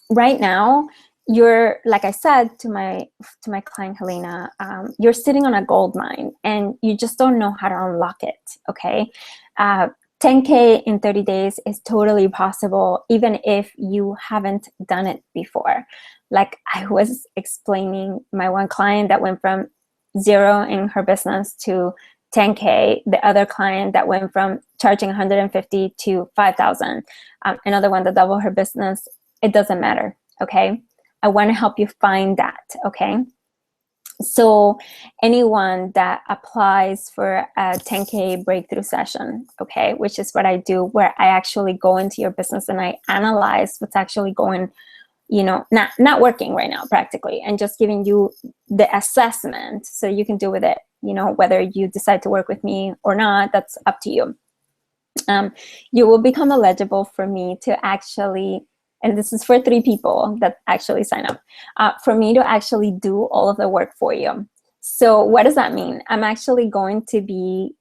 Speaker 1: right now you're, like I said to my client Helena, you're sitting on a gold mine and you just don't know how to unlock it. Okay, 10K in 30 days is totally possible, even if you haven't done it before. Like I was explaining, my one client that went from 0 in her business to 10K, the other client that went from charging 150 to 5,000, another one that doubled her business. It doesn't matter. Okay, I want to help you find that. Okay, so anyone that applies for a 10K breakthrough session, okay, which is what I do, where I actually go into your business and I analyze what's actually going, not working right now practically, and just giving you the assessment so you can do with it, whether you decide to work with me or not, that's up to you. You will become eligible for me to actually, and this is for 3 people that actually sign up, for me to actually do all of the work for you. So what does that mean? I'm actually going to be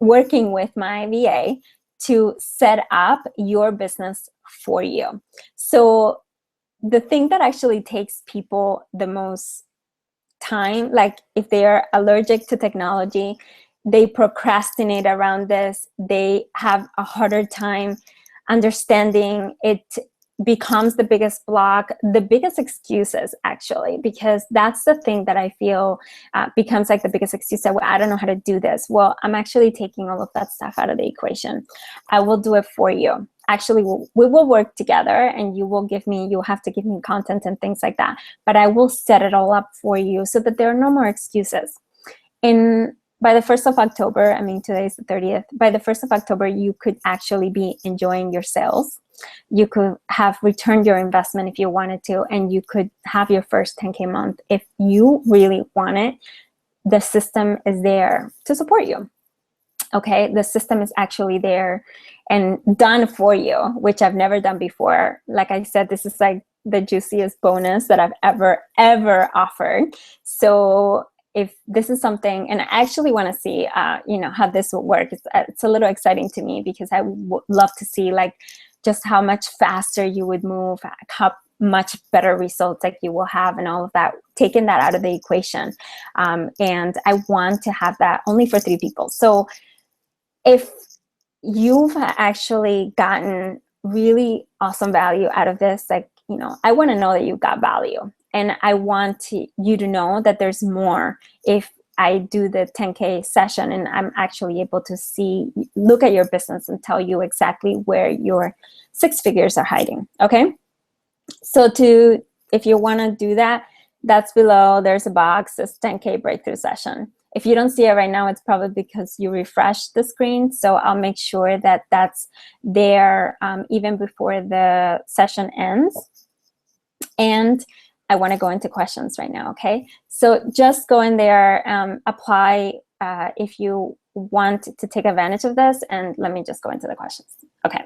Speaker 1: working with my VA to set up your business for you. So the thing that actually takes people the most time, like if they are allergic to technology, they procrastinate around this, they have a harder time understanding it, becomes the biggest block, the biggest excuses actually, because that's the thing that I feel becomes like the biggest excuse, that, well, I don't know how to do this. Well, I'm actually taking all of that stuff out of the equation. I will do it for you. Actually, we will work together, and you'll have to give me content and things like that, but I will set it all up for you so that there are no more excuses. By the 1st of October, today's the 30th, by the 1st of October, you could actually be enjoying your sales. You could have returned your investment if you wanted to, and you could have your first 10K month if you really want it. The system is there to support you. Okay, the system is actually there and done for you, which I've never done before. Like I said, this is like the juiciest bonus that I've ever offered. So if this is something, and I actually want to see, how this will work. It's a little exciting to me, because I would love to see like just how much faster you would move, how much better results like you will have, and all of that, taking that out of the equation. And I want to have that only for 3 people. So if you've actually gotten really awesome value out of this, like, I want to know that you got value, and I want you to know that there's more if I do the 10K session and I'm actually able to look at your business and tell you exactly where your 6 figures are hiding. Okay, so if you want to do that, that's below. There's a box, this 10K breakthrough session. If you don't see it right now, it's probably because you refreshed the screen. So I'll make sure that that's there even before the session ends. And I want to go into questions right now, okay? So just go in there, apply if you want to take advantage of this, and let me just go into the questions. Okay.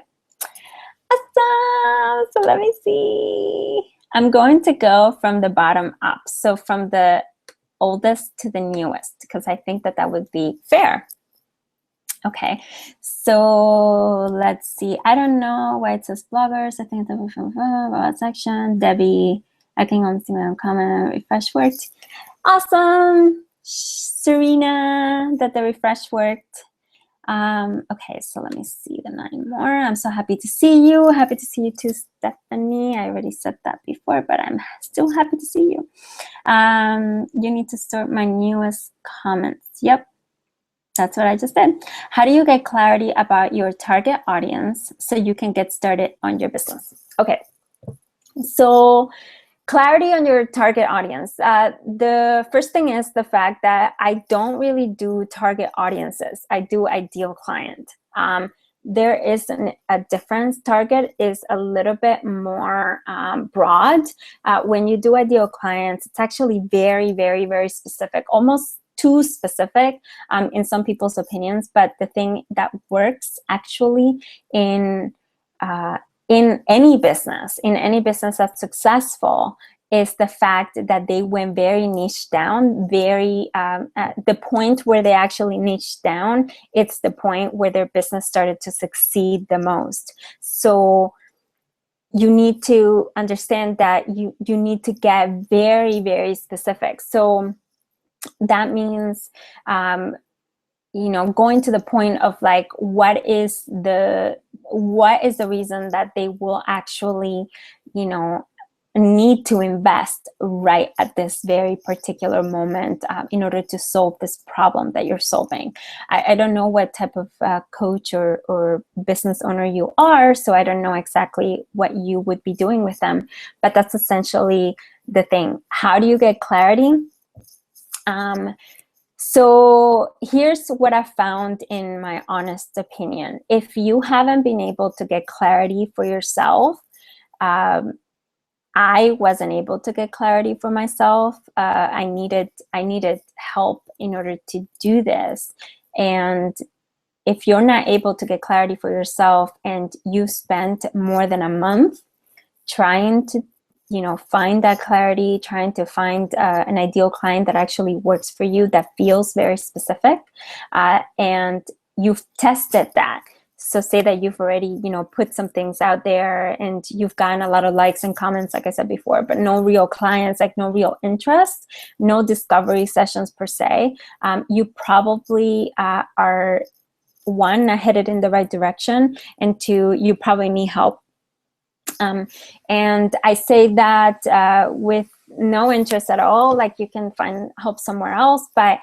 Speaker 1: Awesome. So let me see. I'm going to go from the bottom up. So from the oldest to the newest, because I think that would be fair. Okay, so let's see. I don't know why it says bloggers. I think it's about section. Debbie, I can only see my comment. Refresh worked. Awesome. Serena, that the refresh worked. Okay, so let me see the 9 more. I'm so happy to see you. Happy to see you too, Stephanie. I already said that before, but I'm still happy to see you. You need to sort my newest comments. Yep, that's what I just did. How do you get clarity about your target audience so you can get started on your business? Okay, so clarity on your target audience. The first thing is the fact that I don't really do target audiences. I do ideal client. There is a difference. Target is a little bit more broad. When you do ideal clients, it's actually very, very, very specific, almost too specific in some people's opinions. But the thing that works actually in any business, that's successful, is the fact that they went very niche down, very the point where they actually niche down, it's the point where their business started to succeed the most. So you need to understand that you need to get very, very specific. So that means going to the point of like, what is the reason that they will actually, need to invest right at this very particular moment in order to solve this problem that you're solving. I don't know what type of coach or business owner you are, so I don't know exactly what you would be doing with them, but that's essentially the thing. How do you get clarity? So here's what I found in my honest opinion. If you haven't been able to get clarity for yourself, I wasn't able to get clarity for myself. I needed help in order to do this. And if you're not able to get clarity for yourself and you spent more than a month trying to find that clarity, trying to find an ideal client that actually works for you, that feels very specific, and you've tested that. So say that you've already, put some things out there and you've gotten a lot of likes and comments, like I said before, but no real clients, like no real interest, no discovery sessions per se. You probably are, one, not headed in the right direction, and two, you probably need help. And I say that with no interest at all, like you can find help somewhere else. But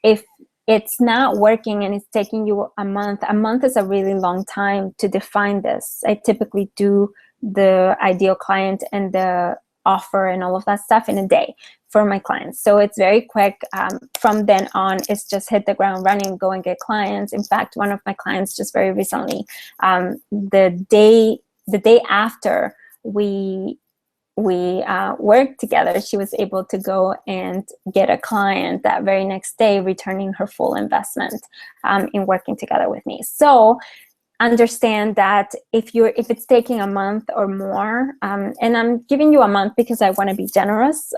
Speaker 1: if it's not working and it's taking you a month is a really long time to define this. I typically do the ideal client and the offer and all of that stuff in a day for my clients. So it's very quick. From then on, it's just hit the ground running, go and get clients. In fact, one of my clients just very recently, the day after we worked together, she was able to go and get a client that very next day, returning her full investment in working together with me. So understand that if it's taking a month or more, and I'm giving you a month because I want to be generous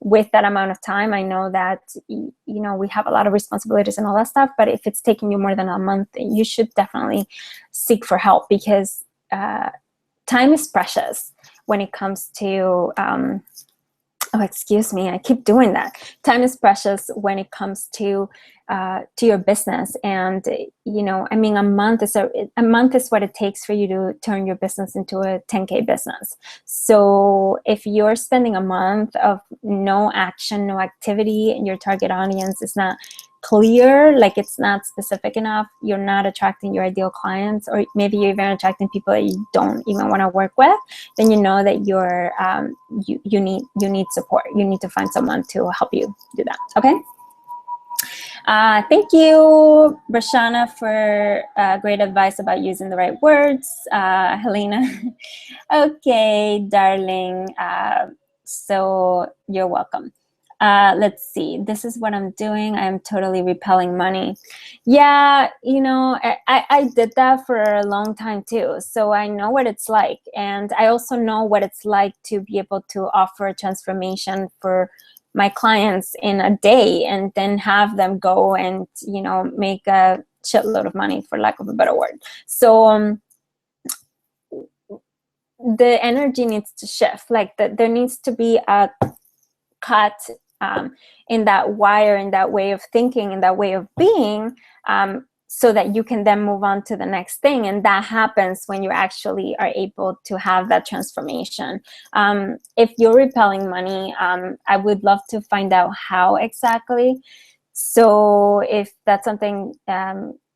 Speaker 1: with that amount of time. I know that we have a lot of responsibilities and all that stuff, but if it's taking you more than a month, you should definitely seek for help, because time is precious when it comes to, oh, excuse me, I keep doing that. Time is precious when it comes to your business. And, a month is what it takes for you to turn your business into a 10K business. So if you're spending a month of no action, no activity, and your target audience is not clear, like it's not specific enough, you're not attracting your ideal clients, or maybe you're even attracting people that you don't even want to work with, then you know that you're you need support. You need to find someone to help you do that. Okay. Thank you, Brashana, for great advice about using the right words. Helena. Okay, darling. So you're welcome. Let's see. This is what I'm doing. I'm totally repelling money. Yeah, I did that for a long time too. So I know what it's like. And I also know what it's like to be able to offer a transformation for my clients in a day and then have them go and, make a shitload of money, for lack of a better word. So the energy needs to shift. Like there needs to be a cut in that wire, in that way of thinking, in that way of being, so that you can then move on to the next thing. And that happens when you actually are able to have that transformation. If you're repelling money, I would love to find out how exactly. So if that's something,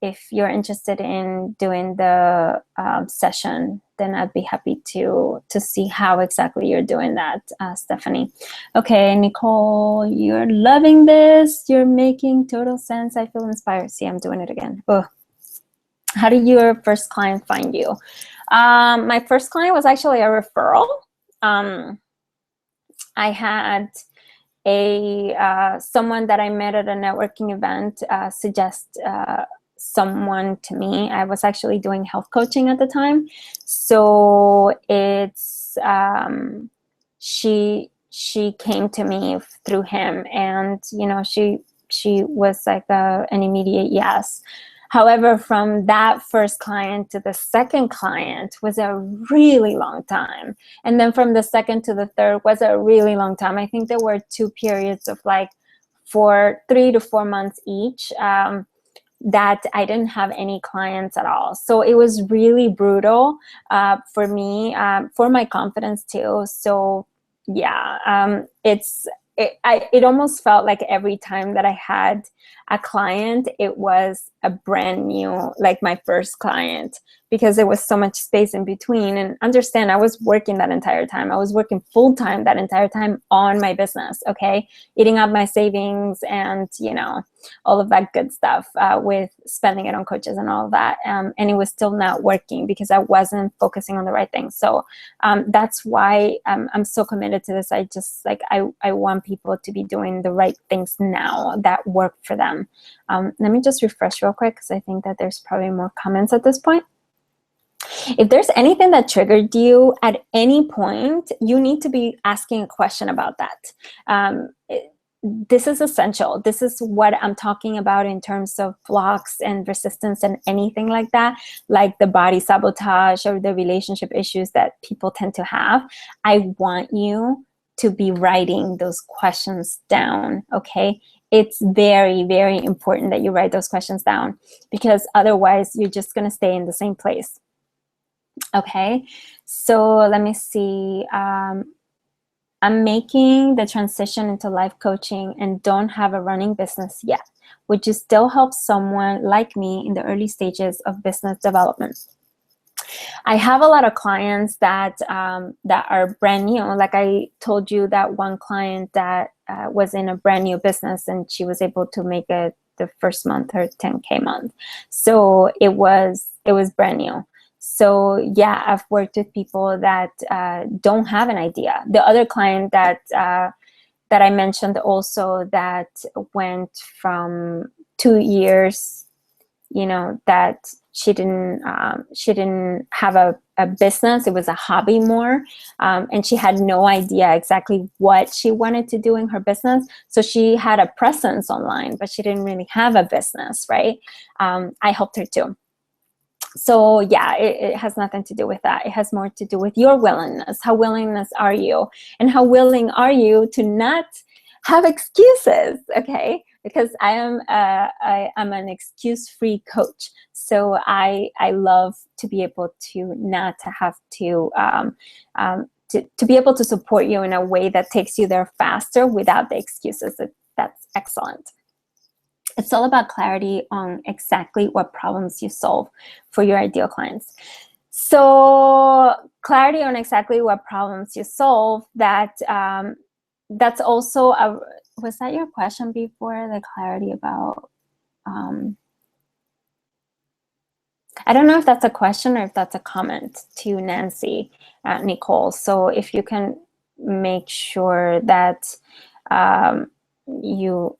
Speaker 1: if you're interested in doing the session, then I'd be happy to see how exactly you're doing that, Stephanie. Okay, Nicole, you're loving this. You're making total sense. I feel inspired. See, I'm doing it again. Oh. How did your first client find you? My first client was actually a referral. I had someone that I met at a networking event suggest someone to me. I was actually doing health coaching at the time, so it's she came to me through him, and she was like an immediate yes. However, from that first client to the second client was a really long time. And then from the second to the third was a really long time. I think there were 2 periods of like 3 to 4 months each that I didn't have any clients at all. So it was really brutal for me, for my confidence too. So yeah, it almost felt like every time that I had a client, it was a brand new, like my first client, because there was so much space in between. And understand, I was working that entire time. I was working full time that entire time on my business, okay? Eating up my savings and, all of that good stuff with spending it on coaches and all of that. And it was still not working because I wasn't focusing on the right things. So that's why I'm so committed to this. I just I want people to be doing the right things now that work for them. Let me just refresh real quick because I think that there's probably more comments at this point. If there's anything that triggered you at any point, you need to be asking a question about that. This is essential. This is what I'm talking about in terms of blocks and resistance and anything like that, like the body sabotage or the relationship issues that people tend to have. I want you to be writing those questions down, okay? It's very, very important that you write those questions down, because otherwise you're just going to stay in the same place. Okay, so let me see. I'm making the transition into life coaching and don't have a running business yet. Would you still help someone like me in the early stages of business development? I have a lot of clients that are brand new. Like I told you, that one client that was in a brand new business, and she was able to make it the first month, her 10K month. So it was brand new. So yeah, I've worked with people that don't have an idea. The other client that I mentioned also, that went from 2 years, that she didn't have a business. It was a hobby more, and she had no idea exactly what she wanted to do in her business. So she had a presence online, but she didn't really have a business, right? I helped her too. So yeah, it has nothing to do with that. It has more to do with your willingness. How willingness are you? And how willing are you to not have excuses, okay? Because I am an excuse-free coach. So I love to be able to not have to be able to support you in a way that takes you there faster without the excuses. That's excellent. It's all about clarity on exactly what problems you solve for your ideal clients. So clarity on exactly what problems you solve, that's also was that your question before, the clarity about, I don't know if that's a question or if that's a comment to Nancy, Nicole. So if you can make sure that you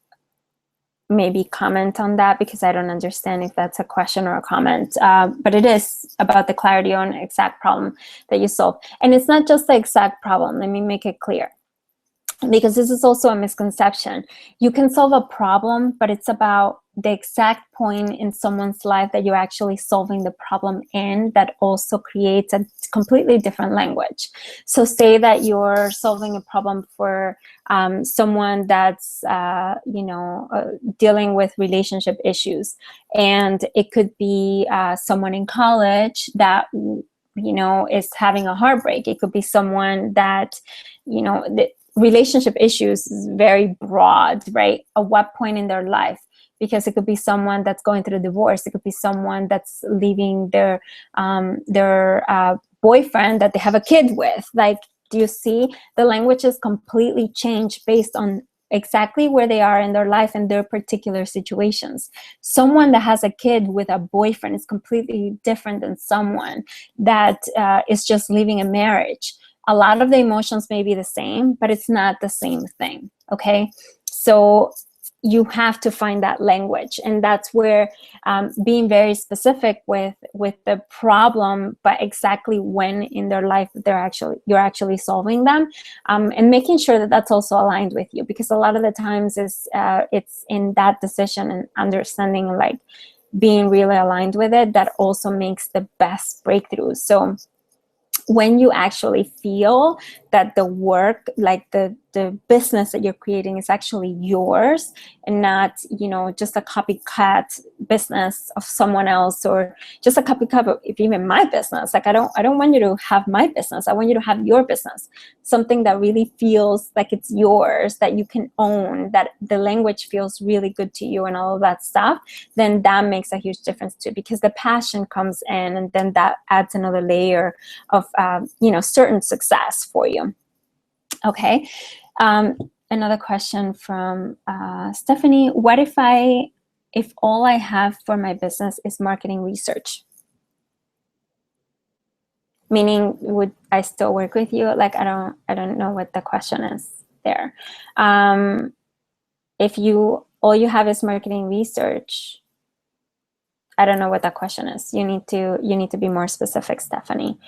Speaker 1: maybe comment on that, because I don't understand if that's a question or a comment, but it is about the clarity on exact problem that you solve. And it's not just the exact problem. Let me make it clear, because this is also a misconception. You can solve a problem, but it's about
Speaker 2: the exact point in someone's life that you're actually solving the problem in that also creates a completely different language. So say that you're solving a problem for someone that's dealing with relationship issues, and it could be someone in college that is having a heartbreak. It could be someone that the relationship issues is very broad, right? At what point in their life? Because it could be someone that's going through a divorce. It could be someone that's leaving their boyfriend that they have a kid with. Like, do you see? The language is completely changed based on exactly where they are in their life and their particular situations. Someone that has a kid with a boyfriend is completely different than someone that is just leaving a marriage. A lot of the emotions may be the same, but it's not the same thing, okay? So you have to find that language, and that's where being very specific with the problem, but exactly when in their life you're actually solving them, and making sure that that's also aligned with you, because a lot of the times it's in that decision and understanding, like being really aligned with it, that also makes the best breakthroughs. So when you actually feel that the work, like the business that you're creating is actually yours and not, just a copycat business of someone else, or just a copycat of even my business. Like I don't want you to have my business. I want you to have your business, something that really feels like it's yours, that you can own, that the language feels really good to you and all of that stuff. Then that makes a huge difference too, because the passion comes in, and then that adds another layer of certain success for you. Okay. Another question from Stephanie. What if all I have for my business is marketing research? Meaning, would I still work with you? Like, I don't know what the question is there. If all you have is marketing research, I don't know what that question is. You need to be more specific, Stephanie,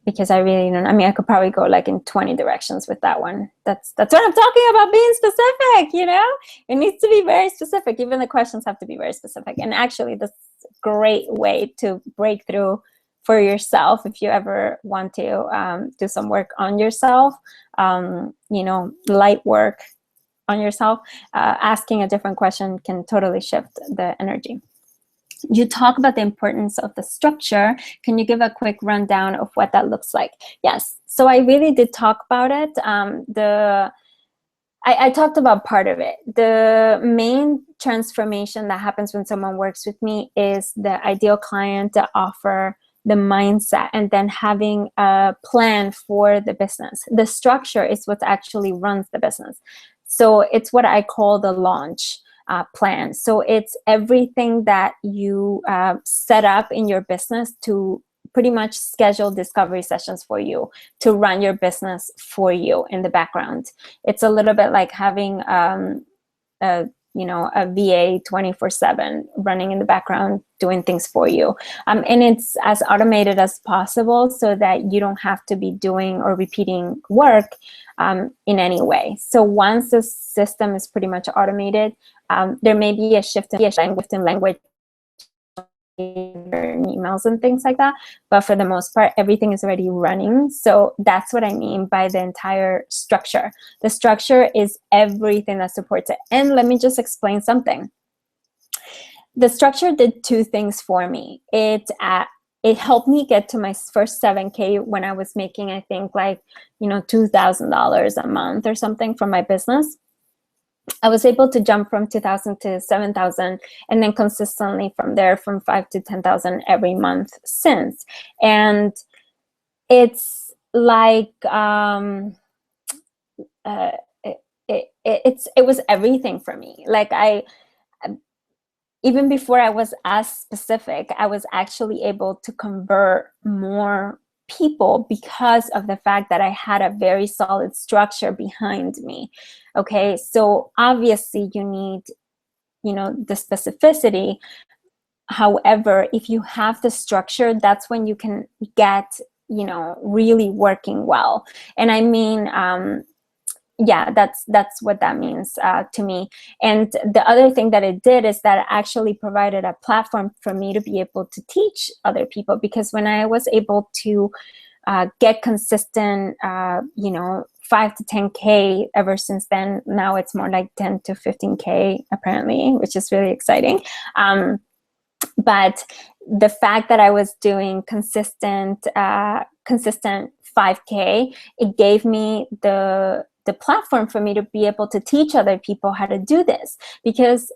Speaker 2: because I really don't. I mean, I could probably go like in 20 directions with that one. That's what I'm talking about, being specific. It needs to be very specific. Even the questions have to be very specific. And actually, that's a great way to break through for yourself if you ever want to do some work on yourself. Light work on yourself. Asking a different question can totally shift the energy. You talk about the importance of the structure. Can you give a quick rundown of what that looks like? Yes. So I really did talk about it. I talked about part of it. The main transformation that happens when someone works with me is the ideal client, the offer, the mindset, and then having a plan for the business. The structure is what actually runs the business. So it's what I call the launch plan. So it's everything that you set up in your business to pretty much schedule discovery sessions for you, to run your business for you in the background. It's a little bit like having a VA 24/7 running in the background, doing things for you. And it's as automated as possible so that you don't have to be doing or repeating work in any way. So once the system is pretty much automated, there may be a shift in language, emails and things like that, but for the most part everything is already running. So that's what I mean by the entire structure. The structure is everything that supports it. And let me just explain something. The structure did two things for me. It helped me get to my first 7K when I was making, I think, like $2,000 a month or something from my business. I was able to jump from 2,000 to 7,000, and then consistently from there, from 5 to 10,000 every month since. And it's like it was everything for me. Like even before I was as specific, I was actually able to convert more people because of the fact that I had a very solid structure behind me. Okay, so obviously you need, the specificity. However, if you have the structure, that's when you can get, really working well. And I mean, yeah, that's what that means to me. And the other thing that it did is that it actually provided a platform for me to be able to teach other people, because when I was able to get consistent, 5 to 10K ever since then, now it's more like 10 to 15K apparently, which is really exciting. But the fact that I was doing consistent 5K, it gave me the platform for me to be able to teach other people how to do this, because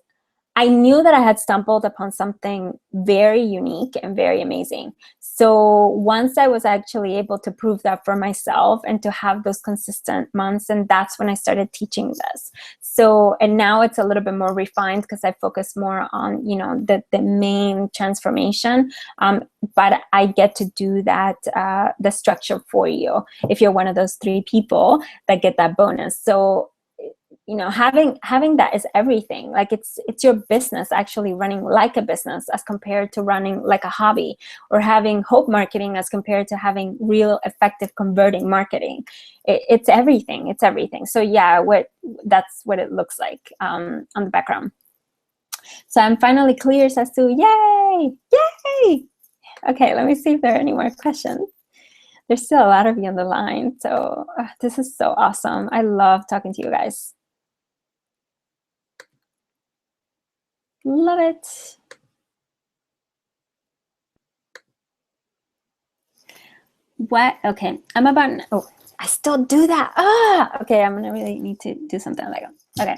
Speaker 2: I knew that I had stumbled upon something very unique and very amazing. So once I was actually able to prove that for myself and to have those consistent months, and that's when I started teaching this. So, and now it's a little bit more refined because I focus more on, the main transformation. But I get to do that, the structure for you if you're one of those 3 people that get that bonus. So, having that is everything. Like it's your business actually running like a business as compared to running like a hobby, or having hope marketing as compared to having real effective converting marketing. It's everything. It's everything. So yeah, that's what it looks like on the background. So I'm finally clear, Sasu. Yay! Yay! Okay, let me see if there are any more questions. There's still a lot of you on the line. So this is so awesome. I love talking to you guys. Love it. What? Okay, I'm about, oh, I still do that. Okay, I'm gonna really need to do something like that. Okay.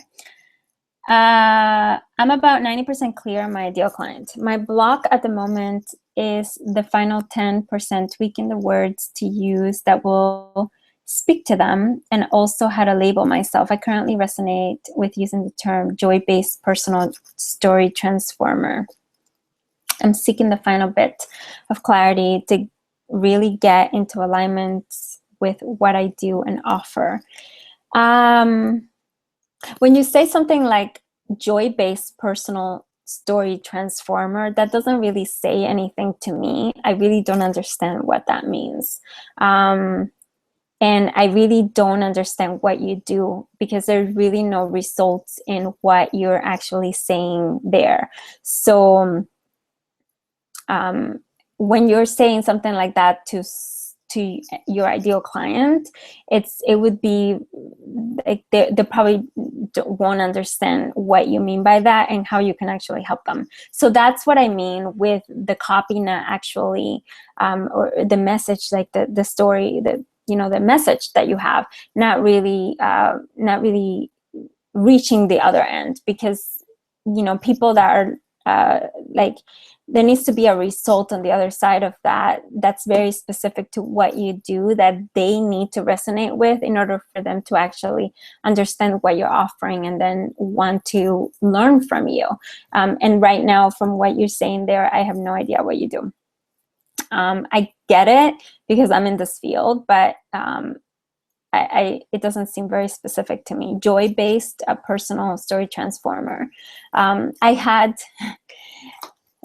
Speaker 2: I'm about 90% clear on my ideal client. My block at the moment is the final 10% tweaking the words to use that will speak to them, and also how to label myself. I currently resonate with using the term joy-based personal story transformer. I'm seeking the final bit of clarity to really get into alignment with what I do and offer. When you say something like joy-based personal story transformer, that doesn't really say anything to me. I really don't understand what that means. And I really don't understand what you do, because there's really no results in what you're actually saying there. So when you're saying something like that to your ideal client, it would be like they probably won't understand what you mean by that and how you can actually help them. So that's what I mean with the copy, not actually, or the message, like the story, the message that you have, not really reaching the other end, because people that are like, there needs to be a result on the other side of that that's very specific to what you do, that they need to resonate with in order for them to actually understand what you're offering and then want to learn from you. And right now, from what you're saying there, I have no idea what you do. I get it because I'm in this field, but it doesn't seem very specific to me. Joy-based, a personal story transformer.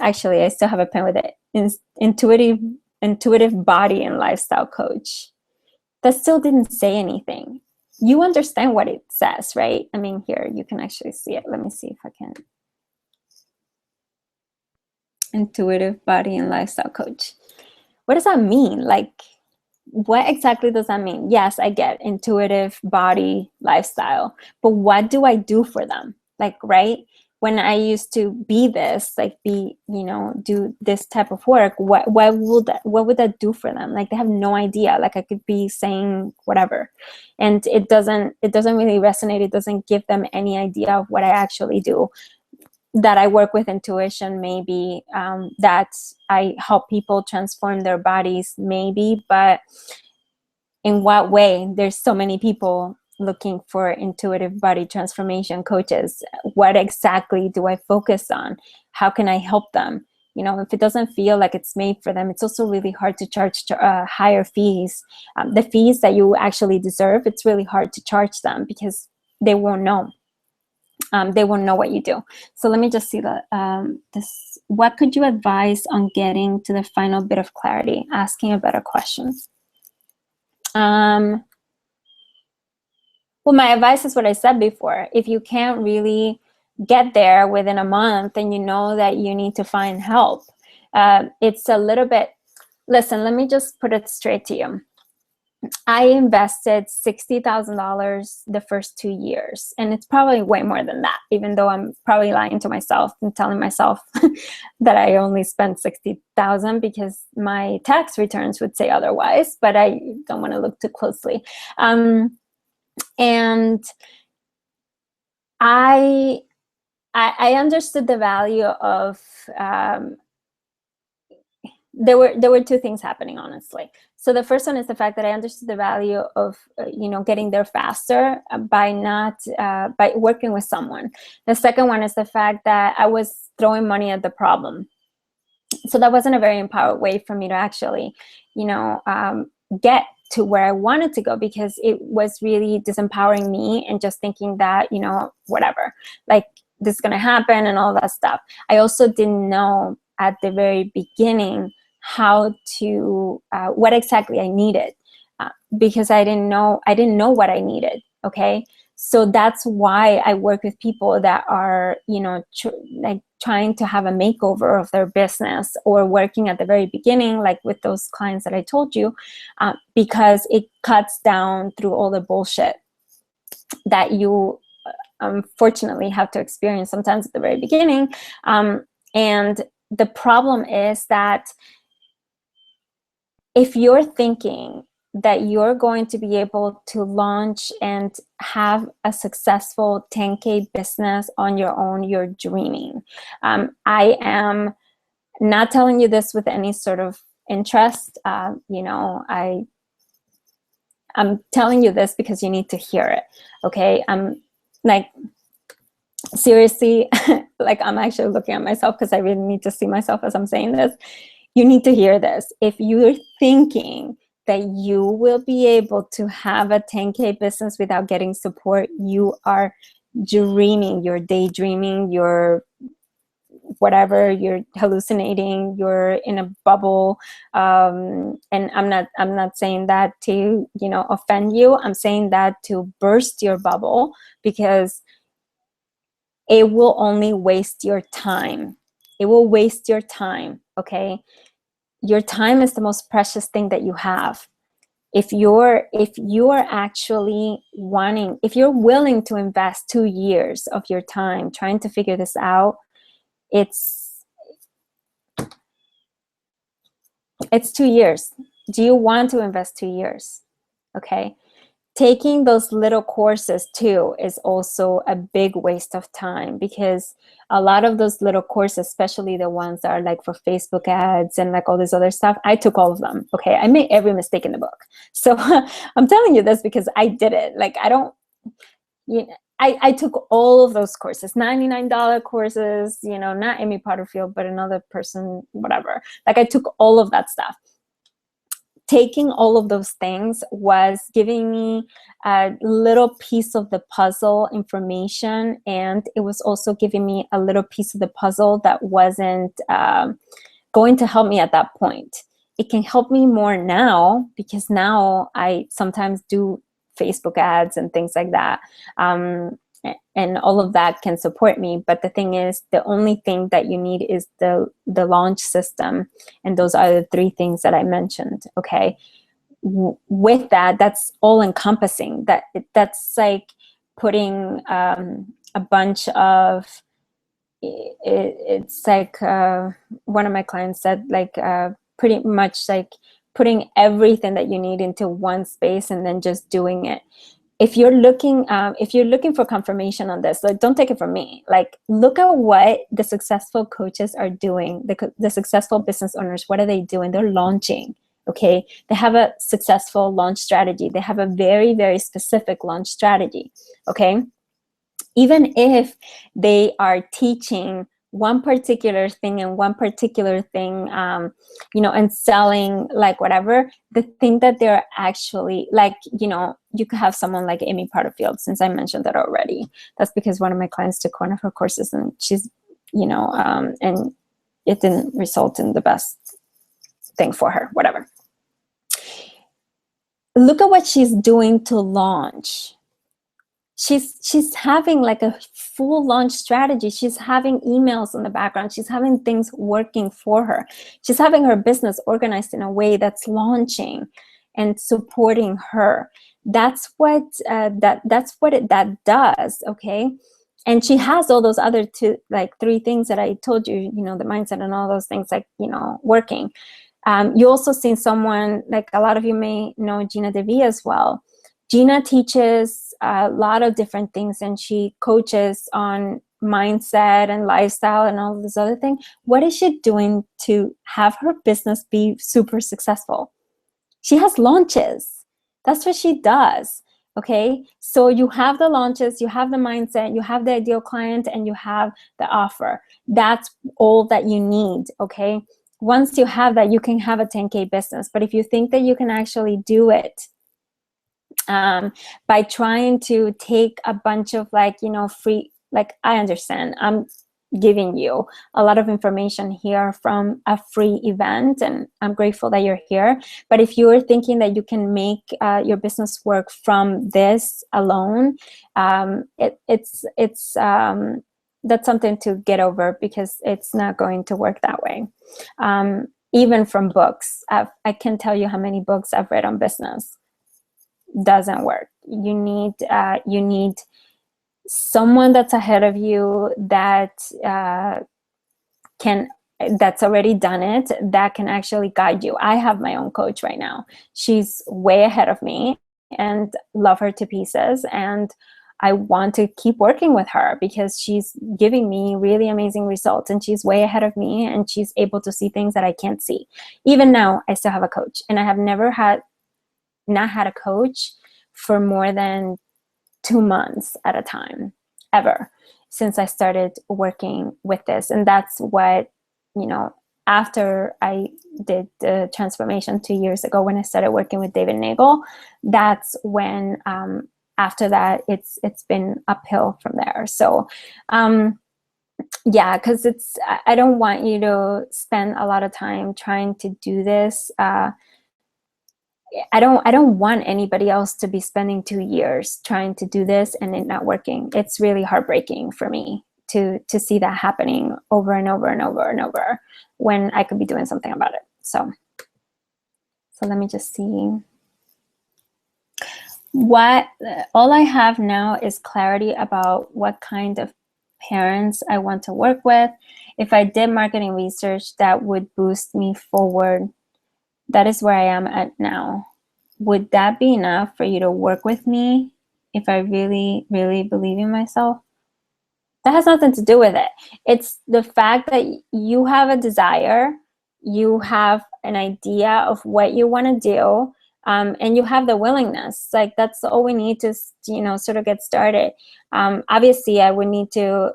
Speaker 2: Actually, I still have a pen with it. Intuitive body and lifestyle coach. That still didn't say anything. You understand what it says, right? I mean, here, you can actually see it. Let me see if I can. Intuitive body and lifestyle coach. What does that mean? Like, what exactly does that mean? Yes, I get intuitive body lifestyle, but what do I do for them? Like, right? When I used to be this, like do this type of work, what would that do for them? Like, they have no idea. Like, I could be saying whatever, and it doesn't really resonate. It doesn't give them any idea of what I actually do. That I work with intuition, maybe, that I help people transform their bodies, maybe, but in what way? There's so many people looking for intuitive body transformation coaches. What exactly do I focus on? How can I help them? If it doesn't feel like it's made for them, it's also really hard to charge higher fees. The fees that you actually deserve, it's really hard to charge them because they won't know. They won't know what you do. So let me just see this. What could you advise on getting to the final bit of clarity? Asking a better question. Well, Well, my advice is what I said before. If you can't really get there within a month, and you know that you need to find help, it's a little bit, listen, let me just put it straight to you. I invested $60,000 the first 2 years, and it's probably way more than that, even though I'm probably lying to myself and telling myself that I only spent $60,000 because my tax returns would say otherwise, but I don't want to look too closely. And I understood the value of, there were two things happening, honestly. So the first one is the fact that I understood the value of getting there faster by working with someone. The second one is the fact that I was throwing money at the problem. So that wasn't a very empowered way for me to actually get to where I wanted to go, because it was really disempowering me and just thinking that whatever, like, this is going to happen and all that stuff. I also didn't know at the very beginning how to what exactly I needed, because I didn't know what I needed. Okay, so that's why I work with people that are like trying to have a makeover of their business, or working at the very beginning, like with those clients that I told you, because it cuts down through all the bullshit that you unfortunately have to experience sometimes at the very beginning. And the problem is that if you're thinking that you're going to be able to launch and have a successful 10K business on your own, you're dreaming. I am not telling you this with any sort of interest. I'm telling you this because you need to hear it. Okay, like, seriously, like, I'm actually looking at myself because I really need to see myself as I'm saying this. You need to hear this. If you're thinking that you will be able to have a 10K business without getting support, you are dreaming, you're daydreaming, you're whatever, you're hallucinating, you're in a bubble. And I'm not saying that to offend you. I'm saying that to burst your bubble, because it will only waste your time. It will waste your time. Okay, your time is the most precious thing that you have. If you're actually wanting, if you're willing to invest 2 years of your time trying to figure this out, it's 2 years. Do you want to invest 2 years? Okay. Taking those little courses too is also a big waste of time, because a lot of those little courses, especially the ones that are like for Facebook ads and like all this other stuff, I took all of them. Okay, I made every mistake in the book. So I'm telling you this because I did it. Like, I took all of those courses, $99 courses, not Amy Potterfield, but another person, whatever. Like, I took all of that stuff. Taking all of those things was giving me a little piece of the puzzle information, and it was also giving me a little piece of the puzzle that wasn't going to help me at that point. It can help me more now, because now I sometimes do Facebook ads and things like that. And all of that can support me. But the thing is, the only thing that you need is the launch system. And those are the 3 things that I mentioned. Okay. With that, that's all encompassing. That's like putting a bunch of, it's like one of my clients said, like pretty much like putting everything that you need into one space and then just doing it. If you're looking for confirmation on this, like, don't take it from me. Like, look at what the successful coaches are doing. The successful business owners, what are they doing? They're launching. Okay, they have a successful launch strategy. They have a very, very specific launch strategy. Okay, even if they are teaching one particular thing and one particular thing, and selling like whatever, the thing that they're actually like, you could have someone like Amy Potterfield, since I mentioned that already. That's because one of my clients took one of her courses, and she's, and it didn't result in the best thing for her, whatever. Look at what she's doing to launch. she's having like a full launch strategy. She's having emails in the background. She's having things working for her. She's having her business organized in a way that's launching and supporting her. That's what that does. Okay. And she has all those other three things that I told you, the mindset and all those things, like, working. You also seen someone, like a lot of you may know Gina DeVee as well. Gina teaches a lot of different things, and she coaches on mindset and lifestyle and all this other thing. What is she doing to have her business be super successful? She has launches. That's what she does. Okay, so you have the launches, you have the mindset, you have the ideal client, and you have the offer. That's all that you need. Okay, once you have that, you can have a 10K business. But if you think that you can actually do it by trying to take a bunch of free, like, I understand, I'm giving you a lot of information here from a free event, and I'm grateful that you're here. But if you're thinking that you can make your business work from this alone, it's that's something to get over, because it's not going to work that way. Even from books, I can tell you how many books I've read on business. Doesn't work. You need someone that's ahead of you, that's already done it, that can actually guide you. I have my own coach right now. She's way ahead of me, and love her to pieces. And I want to keep working with her because she's giving me really amazing results, and she's way ahead of me, and she's able to see things that I can't see. Even now, I still have a coach, and I have never not had a coach for more than 2 months at a time, ever, since I started working with this. And that's what, after I did the transformation 2 years ago, when I started working with David Nagel, that's when, after that, it's been uphill from there. So, yeah, because I don't want you to spend a lot of time trying to do this. I don't want anybody else to be spending 2 years trying to do this and it not working. It's really heartbreaking for me to see that happening over and over and over and over, when I could be doing something about it. So let me just see. All I have now is clarity about what kind of parents I want to work with. If I did marketing research, that would boost me forward. That is where I am at now. Would that be enough for you to work with me if I really, really believe in myself? That has nothing to do with it. It's the fact that you have a desire, you have an idea of what you want to do, and you have the willingness. Like, that's all we need to, sort of get started. Obviously, I would need to,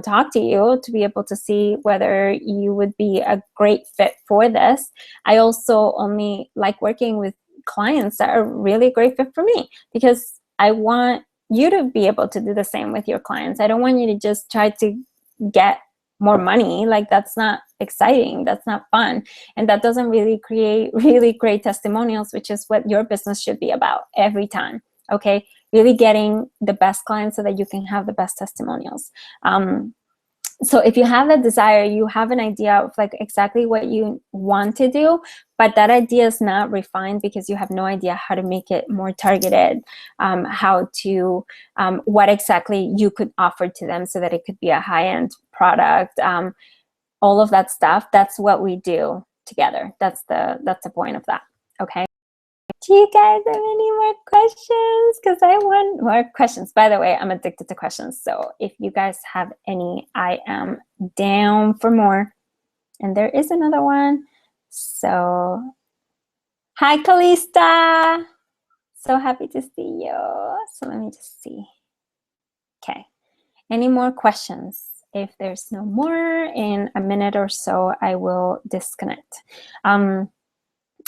Speaker 2: talk to you to be able to see whether you would be a great fit for this. I also only like working with clients that are really a great fit for me, because I want you to be able to do the same with your clients. I don't want you to just try to get more money. Like, that's not exciting. That's not fun. And that doesn't really create really great testimonials, which is what your business should be about every time. Okay. Really getting the best clients so that you can have the best testimonials. So if you have that desire, you have an idea of exactly what you want to do, but that idea is not refined because you have no idea how to make it more targeted, what exactly you could offer to them so that it could be a high-end product, all of that stuff. That's what we do together. That's the point of that. Okay. Do you guys have any more questions? Because I want more questions. By the way, I'm addicted to questions. So if you guys have any, I am down for more. And there is another one. So, hi, Kalista. So happy to see you. So let me just see. Okay. Any more questions? If there's no more, in a minute or so, I will disconnect.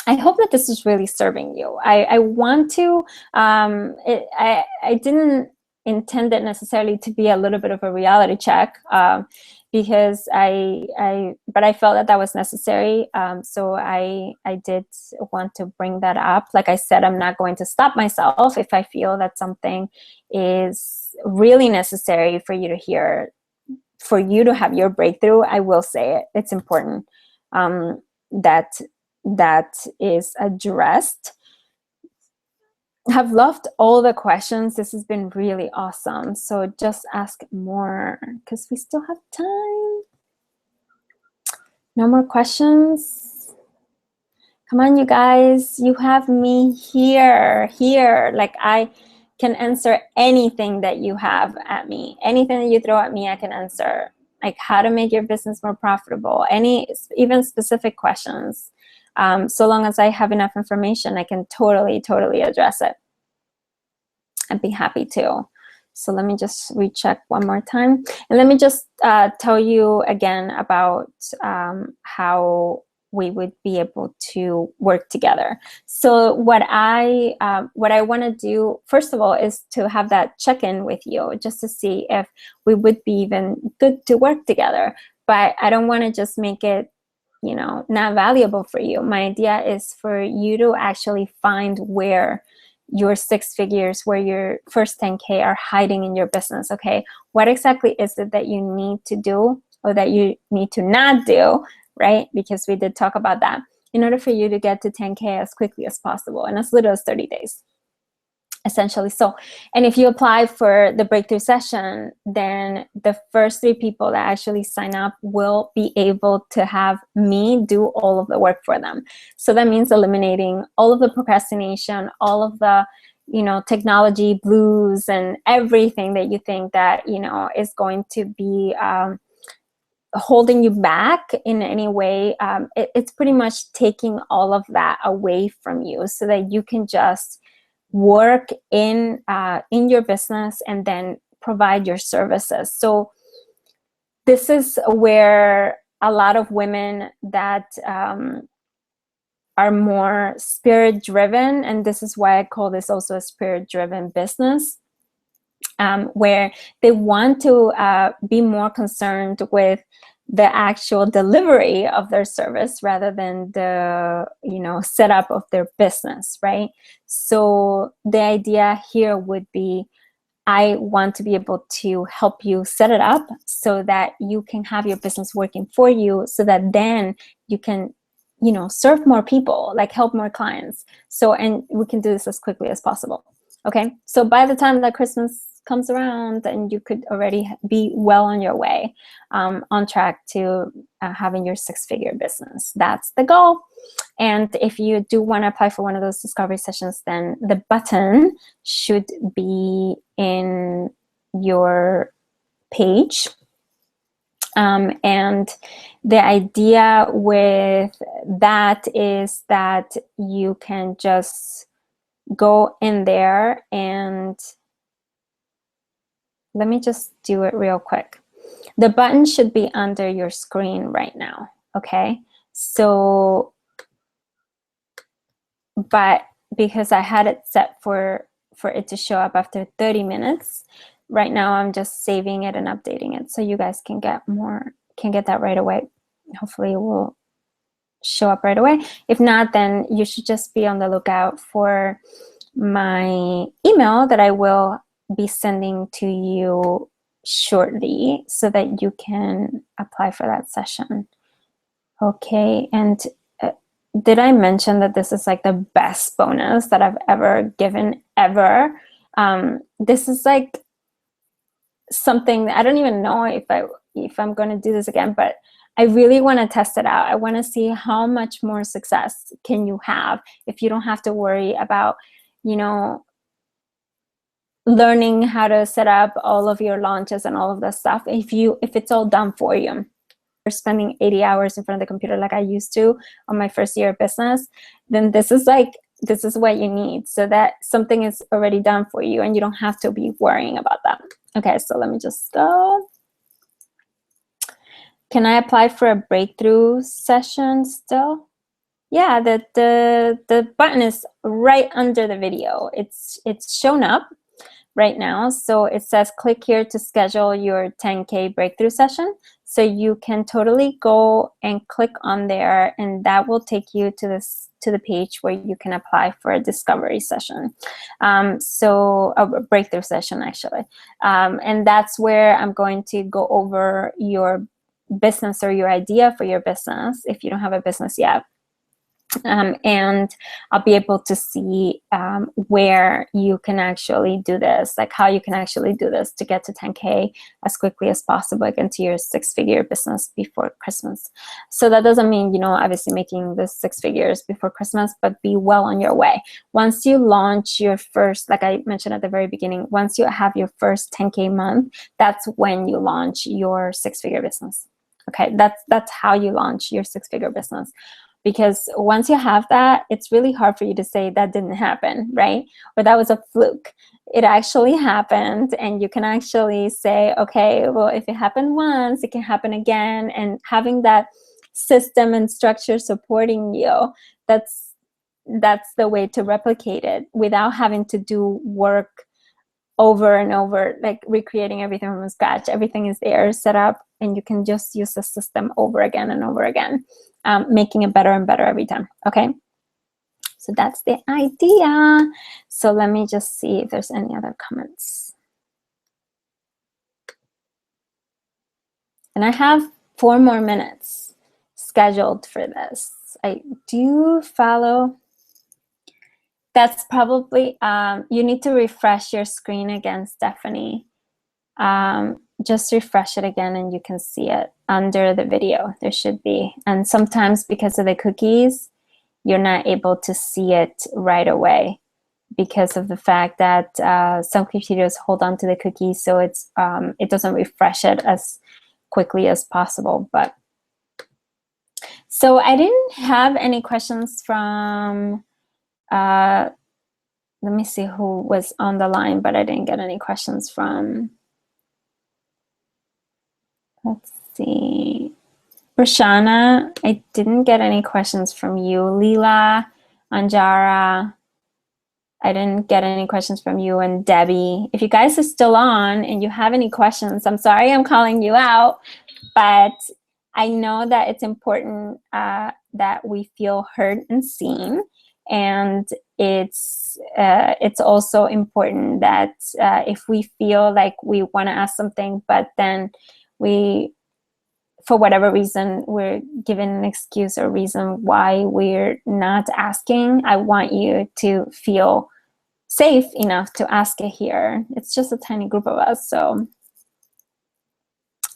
Speaker 2: I hope that this is really serving you. I want to, I didn't intend it necessarily to be a little bit of a reality check. because but I felt that that was necessary. So I did want to bring that up. Like I said, I'm not going to stop myself if I feel that something is really necessary for you to hear, for you to have your breakthrough. I will say it. It's important that is addressed. Have loved all the questions. This has been really awesome. So just ask more because we still have time. No more questions? Come on, you guys. You have me here. Like I can answer anything that you have at me. Anything that you throw at me, I can answer. Like how to make your business more profitable. Even specific questions. So long as I have enough information, I can totally address it. I'd be happy to. So let me just recheck one more time. And let me just tell you again about how we would be able to work together. So what I want to do, first of all, is to have that check-in with you just to see if we would be even good to work together. But I don't want to just make it, you know, not valuable for you. My idea is for you to actually find where your 6 figures, where your first 10K are hiding in your business. Okay, what exactly is it that you need to do or that you need to not do, right? Because we did talk about that, in order for you to get to 10K as quickly as possible and as little as 30 days, essentially. So, and if you apply for the breakthrough session, then the first 3 people that actually sign up will be able to have me do all of the work for them. So that means eliminating all of the procrastination, all of the, you know, technology blues and everything that you think that, you know, is going to be holding you back in any way. It's pretty much taking all of that away from you so that you can just work in your business and then provide your services. So this is where a lot of women that are more spirit driven, and this is why I call this also a spirit driven business, where they want to be more concerned with the actual delivery of their service rather than the, you know, setup of their business, right? So the idea here would be, I want to be able to help you set it up so that you can have your business working for you, so that then you can, you know, serve more people, like help more clients. So, and we can do this as quickly as possible. Okay, so by the time that Christmas comes around, and you could already be well on your way, on track to having your 6-figure business. That's the goal. And if you do want to apply for one of those discovery sessions, then the button should be in your page. And the idea with that is that you can just go in there, and let me just do it real quick. The button should be under your screen right now, okay? So, but because I had it set for it to show up after 30 minutes, right now I'm just saving it and updating it so you guys can get that right away. Hopefully it will show up right away. If not, then you should just be on the lookout for my email that I will be sending to you shortly so that you can apply for that session. Okay, and did I mention that this is like the best bonus that I've ever given ever? This is like something that I don't even know if I'm going to do this again, but I really want to test it out. I want to see how much more success can you have if you don't have to worry about, you know, learning how to set up all of your launches and all of that stuff. If it's all done for you. You're spending 80 hours in front of the computer like I used to on my first year of business, then this is what you need, so that something is already done for you and you don't have to be worrying about that. Okay, so let me just go. Can I apply for a breakthrough session still? Yeah, the button is right under the video. It's shown up right now. So it says click here to schedule your 10K breakthrough session. So you can totally go and click on there, and that will take you to the page where you can apply for a discovery session. So a breakthrough session, actually. And that's where I'm going to go over your business or your idea for your business if you don't have a business yet. And I'll be able to see where you can actually do this, like how you can actually do this to get to 10K as quickly as possible, again, to your 6-figure business before Christmas. So that doesn't mean, you know, obviously making the 6 figures before Christmas, but be well on your way. Once you launch your first, like I mentioned at the very beginning, once you have your first 10K month, that's when you launch your 6-figure business. Okay, that's how you launch your 6-figure business. Because once you have that, it's really hard for you to say that didn't happen, right? Or that was a fluke. It actually happened, and you can actually say, okay, well, if it happened once, it can happen again. And having that system and structure supporting you, that's the way to replicate it without having to do work over and over, like recreating everything from scratch. Everything is there, set up, and you can just use the system over again and over again, making it better and better every time. Okay, so that's the idea. So let me just see if there's any other comments. And I have 4 more minutes scheduled for this. I do follow. That's probably, you need to refresh your screen again, Stephanie. Just refresh it again and you can see it under the video. There should be. And sometimes because of the cookies, you're not able to see it right away because of the fact that some computers hold on to the cookies, so it's it doesn't refresh it as quickly as possible. But so I didn't have any questions from let me see who was on the line, but I didn't get any questions from, let's see, Roshana. I didn't get any questions from you. Leela, Anjara, I didn't get any questions from you. And Debbie, if you guys are still on and you have any questions, I'm sorry I'm calling you out, but I know that it's important that we feel heard and seen. And it's also important that if we feel like we want to ask something, but then we, for whatever reason, we're given an excuse or reason why we're not asking, I want you to feel safe enough to ask it here. It's just a tiny group of us, so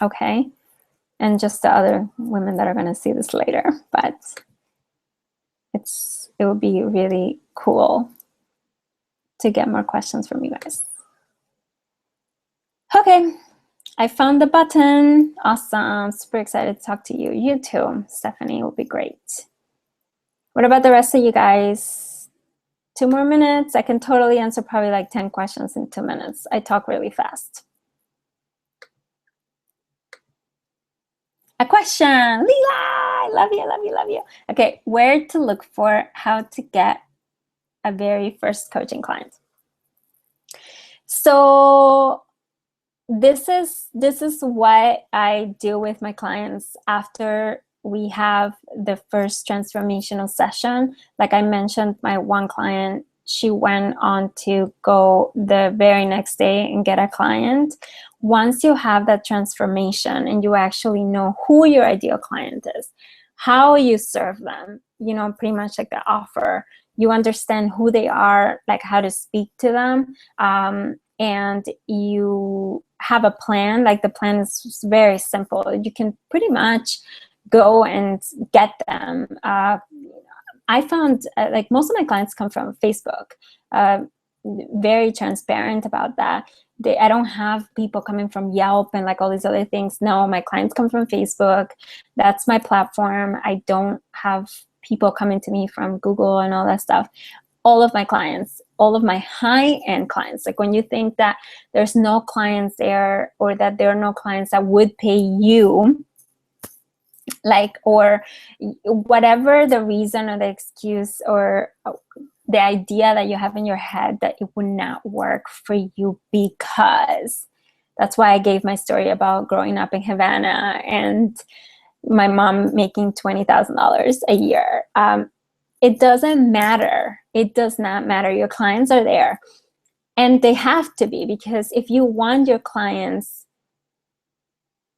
Speaker 2: okay. And just the other women that are going to see this later, but it would be really cool to get more questions from you guys. Okay, I found the button. Awesome, super excited to talk to you. You too, Stephanie, will be great. What about the rest of you guys? 2 more minutes. I can totally answer probably like 10 questions in 2 minutes. I talk really fast. A question, Leela, I love you, love you, love you. Okay, where to look for how to get a very first coaching client. So this is what I do with my clients after we have the first transformational session. Like I mentioned, my one client, she went on to go the very next day and get a client. Once you have that transformation and you actually know who your ideal client is, how you serve them, you know, pretty much like the offer, you understand who they are, like how to speak to them, and you have a plan. Like the plan is very simple. You can pretty much go and get them. I found like most of my clients come from Facebook. Very transparent about that. I don't have people coming from Yelp and like all these other things. No, my clients come from Facebook. That's my platform. I don't have people coming to me from Google and all that stuff. All of my clients, all of my high-end clients, like when you think that there's no clients there or that there are no clients that would pay you, like, or whatever the reason or the excuse or the idea that you have in your head that it would not work for you because That's why I gave my story about growing up in Havana and my mom making $20,000 a year. It doesn't matter. It does not matter. Your clients are there. And they have to be, because if you want your clients,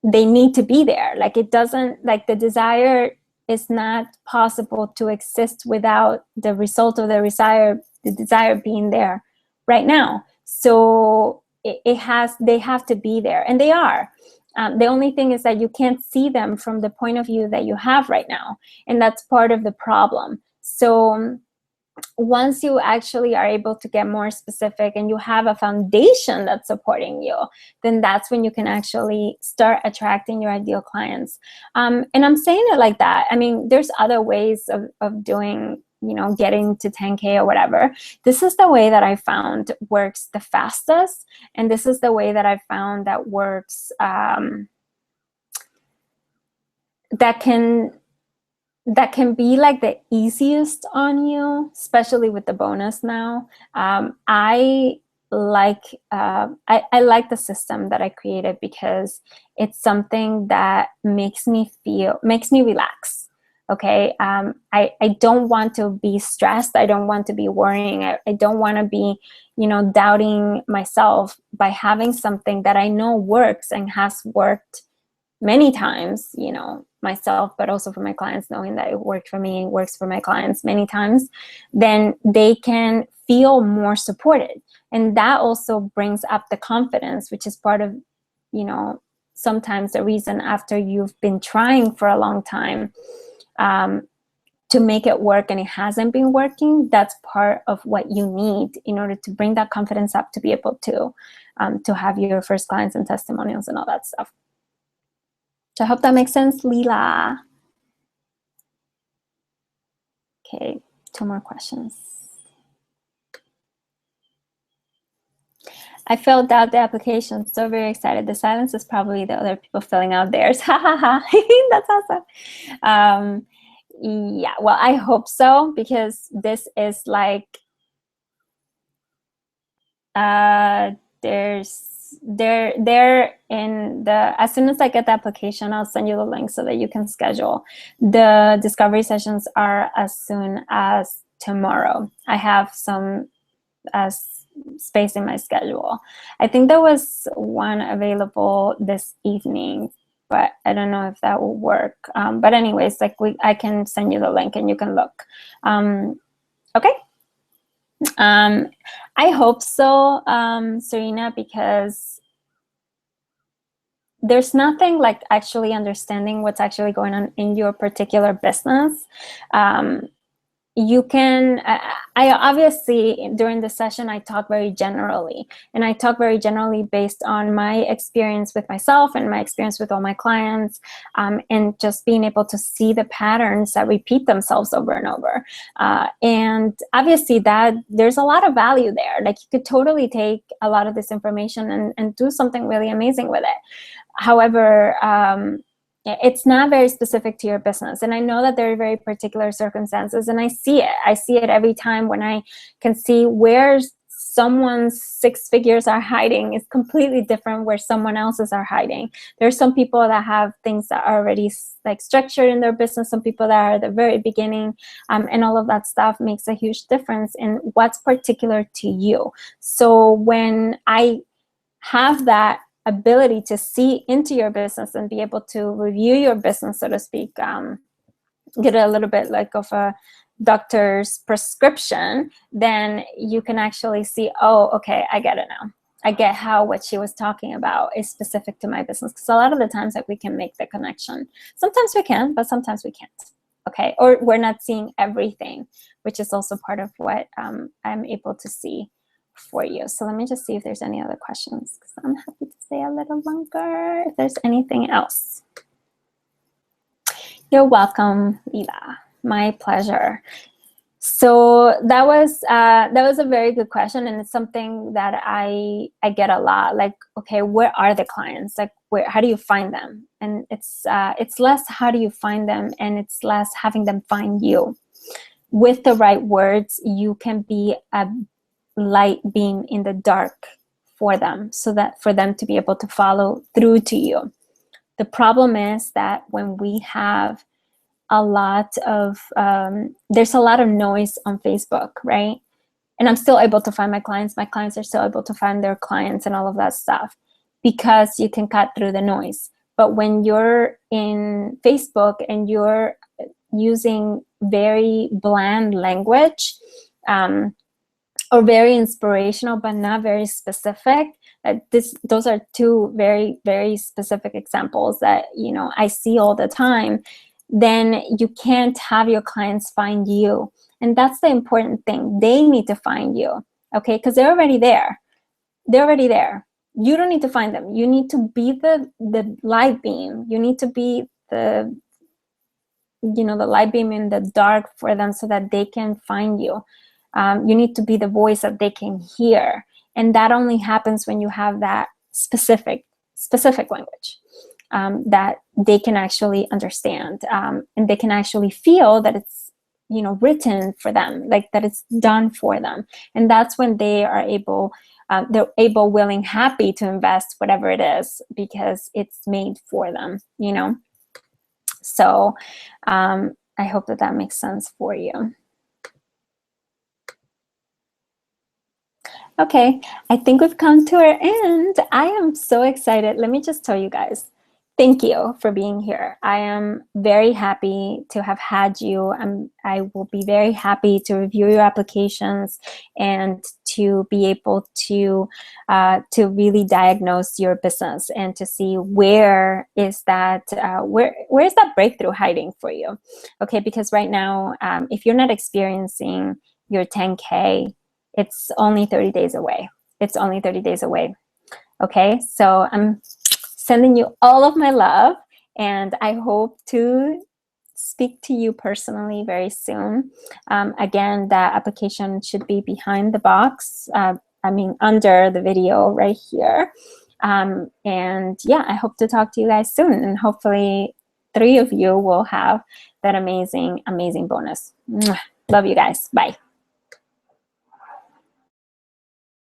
Speaker 2: they need to be there. Like, it doesn't, like, the desire is not possible to exist without the result of the desire being there right now. So they have to be there, and they are. The only thing is that you can't see them from the point of view that you have right now, and that's part of the problem. So once you actually are able to get more specific and you have a foundation that's supporting you, then that's when you can actually start attracting your ideal clients. And I'm saying it like that. I mean, there's other ways of doing, getting to 10K or whatever. This is the way that I found works the fastest. And this is the way that I found that works, that can be like the easiest on you, especially with the bonus now. I like the system that I created because it's something that makes me relax. Okay. I don't want to be stressed. I don't want to be worrying. I don't want to be, doubting myself by having something that I know works and has worked many times, myself, but also for my clients, knowing that it worked for me and works for my clients many times, then they can feel more supported. And that also brings up the confidence, which is part of, sometimes the reason after you've been trying for a long time to make it work and it hasn't been working, that's part of what you need in order to bring that confidence up to be able to have your first clients and testimonials and all that stuff. So I hope that makes sense, Leela. Okay, 2 more questions. I filled out the application, so very excited. The silence is probably the other people filling out theirs. Ha ha ha, that's awesome. Yeah, well, I hope so, because this is like, they're in the, as soon as I get the application, I'll send you the link so that you can schedule. The discovery sessions are as soon as tomorrow. I have some space in my schedule. I think there was one available this evening, but I don't know if that will work. But anyways, like I can send you the link and you can look. Okay. I hope so, Serena, because there's nothing like actually understanding what's actually going on in your particular business. You can, I obviously, during the session, I talk very generally, and I talk very generally based on my experience with myself and my experience with all my clients, and just being able to see the patterns that repeat themselves over and over. And obviously that there's a lot of value there. Like, you could totally take a lot of this information and do something really amazing with it. However, it's not very specific to your business. And I know that there are very particular circumstances, and I see it. I see it every time when I can see where someone's 6 figures are hiding is completely different where someone else's are hiding. There's some people that have things that are already like structured in their business, some people that are at the very beginning, and all of that stuff makes a huge difference in what's particular to you. So when I have that ability to see into your business and be able to review your business, so to speak, get a little bit like of a doctor's prescription, then you can actually see, oh, okay, I get it now. I get how what she was talking about is specific to my business. Because a lot of the times, like, we can make the connection. Sometimes we can, but sometimes we can't. Okay, or we're not seeing everything, which is also part of what I'm able to see for you. So let me just see if there's any other questions, because I'm happy to stay a little longer if there's anything else. You're welcome, Lila. My pleasure. So that was a very good question, and it's something that I get a lot. Like, okay, where are the clients? Like, how do you find them? And it's less how do you find them, and it's less having them find you. With the right words, you can be a light beam in the dark for them, so that for them to be able to follow through to you. The problem is that when we have a lot of, there's a lot of noise on Facebook, right? And I'm still able to find my clients. My clients are still able to find their clients and all of that stuff, because you can cut through the noise. But when you're in Facebook and you're using very bland language, or very inspirational but not very specific, those are two very, very specific examples that, you know, I see all the time, then you can't have your clients find you. And that's the important thing. They need to find you, okay? Because they're already there. They're already there. You don't need to find them. You need to be the light beam. You need to be the, you know, the light beam in the dark for them, so that they can find you. You need to be the voice that they can hear. And that only happens when you have that specific language that they can actually understand, and they can actually feel that it's, you know, written for them, like that it's done for them. And that's when they are able, they're able, willing, happy to invest whatever it is, because it's made for them, you know. So I hope that makes sense for you. Okay, I think we've come to our end. I am so excited. Let me just tell you guys, thank you for being here. I am very happy to have had you. I will be very happy to review your applications and to be able to really diagnose your business and to see where is that breakthrough hiding for you. Okay, because right now, if you're not experiencing your 10K, it's only 30 days away. It's only 30 days away. Okay, so I'm sending you all of my love, and I hope to speak to you personally very soon. Again, that application should be behind the box. Under the video right here. And yeah, I hope to talk to you guys soon, and hopefully 3 of you will have that amazing, amazing bonus. Mwah. Love you guys. Bye.